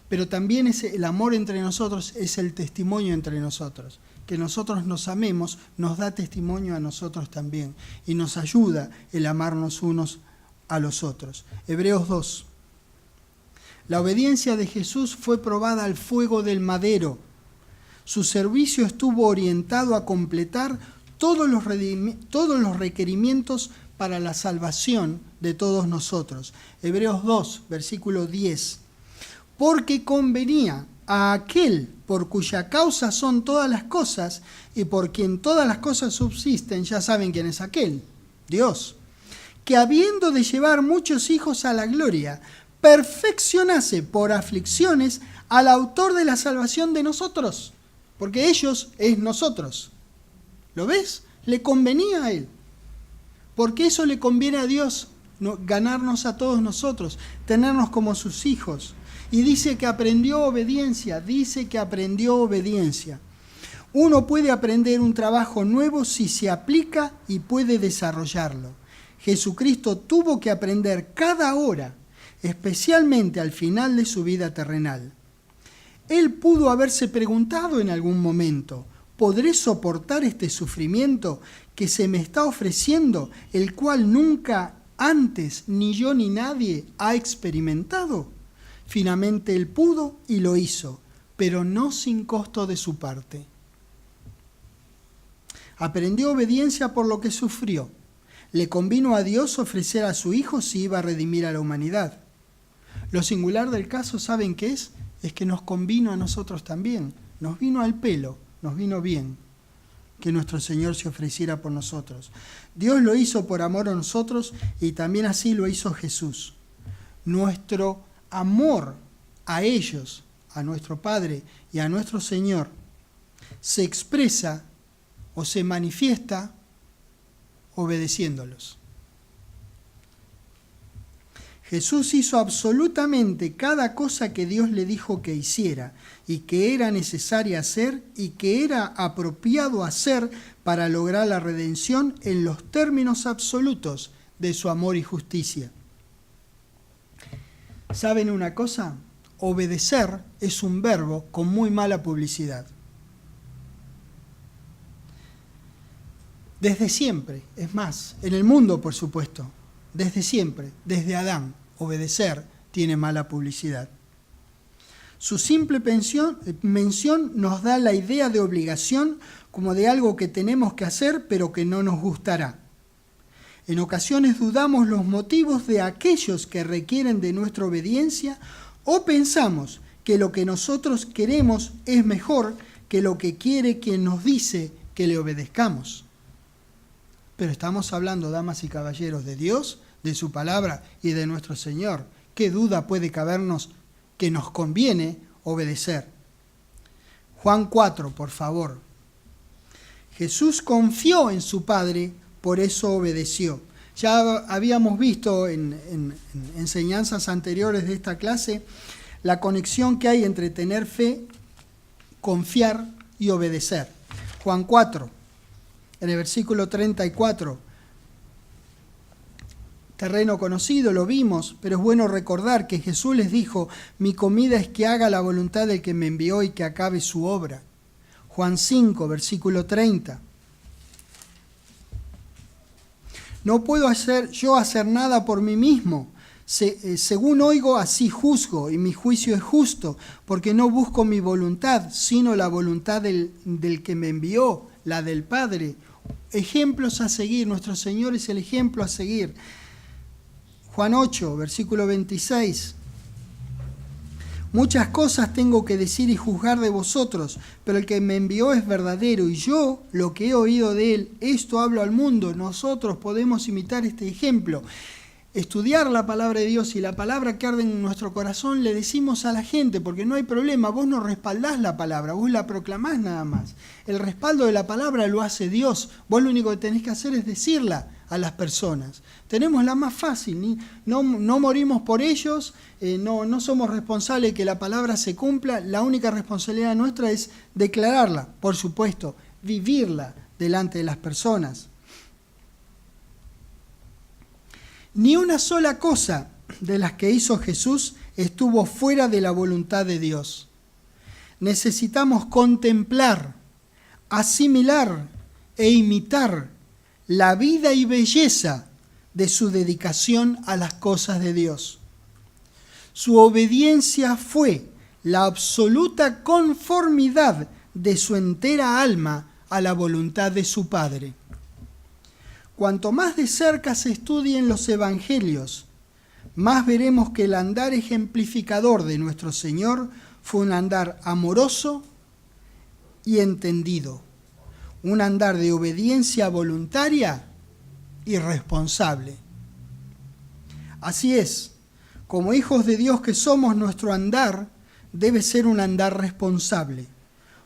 Pero también el amor entre nosotros es el testimonio entre nosotros. que nosotros nos amemos, nos da testimonio a nosotros también y nos ayuda el amarnos unos a los otros. Hebreos 2. La obediencia de Jesús fue probada al fuego del madero. Su servicio estuvo orientado a completar todos los requerimientos para la salvación de todos nosotros. Hebreos 2, versículo 10. Porque convenía a aquel por cuya causa son todas las cosas y por quien todas las cosas subsisten, ya saben quién es aquel, Dios, que habiendo de llevar muchos hijos a la gloria, perfeccionase por aflicciones al autor de la salvación de nosotros, porque ellos es nosotros. ¿Lo ves? Le convenía a él, porque eso le conviene a Dios, ganarnos a todos nosotros, tenernos como sus hijos. Y dice que aprendió obediencia, Uno puede aprender un trabajo nuevo si se aplica y puede desarrollarlo. Jesucristo tuvo que aprender cada hora, especialmente al final de su vida terrenal. Él pudo haberse preguntado en algún momento, ¿podré soportar este sufrimiento que se me está ofreciendo, el cual nunca antes ni yo ni nadie ha experimentado? Finalmente él pudo y lo hizo, pero no sin costo de su parte. Aprendió obediencia por lo que sufrió. Le convino a Dios ofrecer a su Hijo si iba a redimir a la humanidad. Lo singular del caso, ¿saben qué es? Es que nos convino a nosotros también. Nos vino al pelo, nos vino bien que nuestro Señor se ofreciera por nosotros. Dios lo hizo por amor a nosotros y también así lo hizo Jesús. Nuestro amor a ellos, a nuestro Padre y a nuestro Señor, se expresa o se manifiesta obedeciéndolos. Jesús hizo absolutamente cada cosa que Dios le dijo que hiciera y que era necesaria hacer y que era apropiado hacer para lograr la redención en los términos absolutos de su amor y justicia. ¿Saben una cosa? Obedecer es un verbo con muy mala publicidad. Desde siempre, es más, en el mundo por supuesto, desde siempre, desde Adán, obedecer tiene mala publicidad. Su simple mención nos da la idea de obligación como de algo que tenemos que hacer pero que no nos gustará. En ocasiones dudamos los motivos de aquellos que requieren de nuestra obediencia o pensamos que lo que nosotros queremos es mejor que lo que quiere quien nos dice que le obedezcamos. Pero estamos hablando, damas y caballeros, de Dios, de su palabra y de nuestro Señor. ¿Qué duda puede cabernos que nos conviene obedecer? Juan 4, por favor. Jesús confió en su Padre, por eso obedeció. Ya habíamos visto en enseñanzas anteriores de esta clase la conexión que hay entre tener fe, confiar y obedecer. Juan 4, en el versículo 34. Terreno conocido, lo vimos, pero es bueno recordar que Jesús les dijo: mi comida es que haga la voluntad del que me envió y que acabe su obra. Juan 5, versículo 30. No puedo hacer nada por mí mismo. Según oigo, así juzgo, y mi juicio es justo, porque no busco mi voluntad, sino la voluntad del que me envió, la del Padre. Ejemplos a seguir, nuestro Señor es el ejemplo a seguir. Juan 8, versículo 26. Muchas cosas tengo que decir y juzgar de vosotros, pero el que me envió es verdadero, y yo, lo que he oído de él, esto hablo al mundo. Nosotros podemos imitar este ejemplo. Estudiar la palabra de Dios y la palabra que arde en nuestro corazón le decimos a la gente, porque no hay problema, vos no respaldás la palabra, vos la proclamás nada más. El respaldo de la palabra lo hace Dios, vos lo único que tenés que hacer es decirla a las personas. Tenemos la más fácil, no morimos por ellos, no somos responsables de que la palabra se cumpla, la única responsabilidad nuestra es declararla, por supuesto, vivirla delante de las personas. Ni una sola cosa de las que hizo Jesús estuvo fuera de la voluntad de Dios. Necesitamos contemplar, asimilar e imitar la vida y belleza de su dedicación a las cosas de Dios. Su obediencia fue la absoluta conformidad de su entera alma a la voluntad de su Padre. Cuanto más de cerca se estudien los evangelios, más veremos que el andar ejemplificador de nuestro Señor fue un andar amoroso y entendido, un andar de obediencia voluntaria y responsable. Así es, como hijos de Dios que somos, nuestro andar debe ser un andar responsable.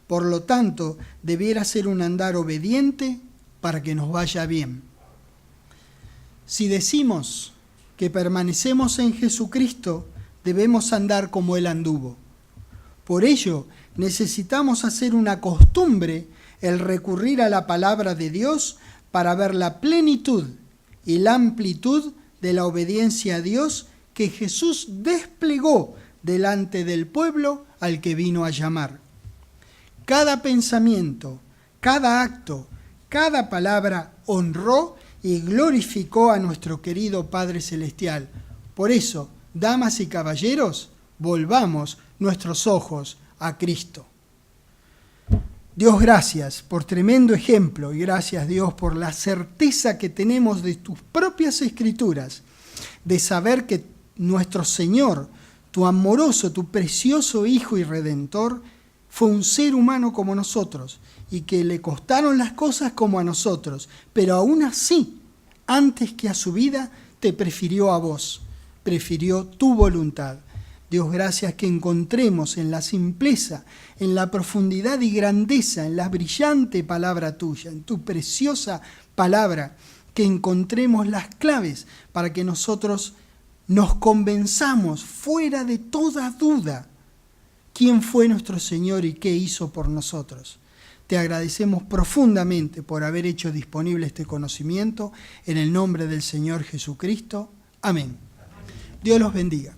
Por lo tanto, debiera ser un andar obediente para que nos vaya bien. Si decimos que permanecemos en Jesucristo, debemos andar como Él anduvo. Por ello, necesitamos hacer una costumbre el recurrir a la palabra de Dios para ver la plenitud y la amplitud de la obediencia a Dios que Jesús desplegó delante del pueblo al que vino a llamar. Cada pensamiento, cada acto, cada palabra honró y glorificó a nuestro querido Padre Celestial. Por eso, damas y caballeros, volvamos nuestros ojos a Cristo. Dios, gracias por tremendo ejemplo y gracias, Dios, por la certeza que tenemos de tus propias escrituras, de saber que nuestro Señor, tu amoroso, tu precioso Hijo y Redentor, fue un ser humano como nosotros y que le costaron las cosas como a nosotros, pero aún así, antes que a su vida, te prefirió a vos, prefirió tu voluntad. Dios, gracias que encontremos en la simpleza, en la profundidad y grandeza, en la brillante palabra tuya, en tu preciosa palabra, que encontremos las claves para que nosotros nos convenzamos fuera de toda duda quién fue nuestro Señor y qué hizo por nosotros. Te agradecemos profundamente por haber hecho disponible este conocimiento en el nombre del Señor Jesucristo. Amén. Dios los bendiga.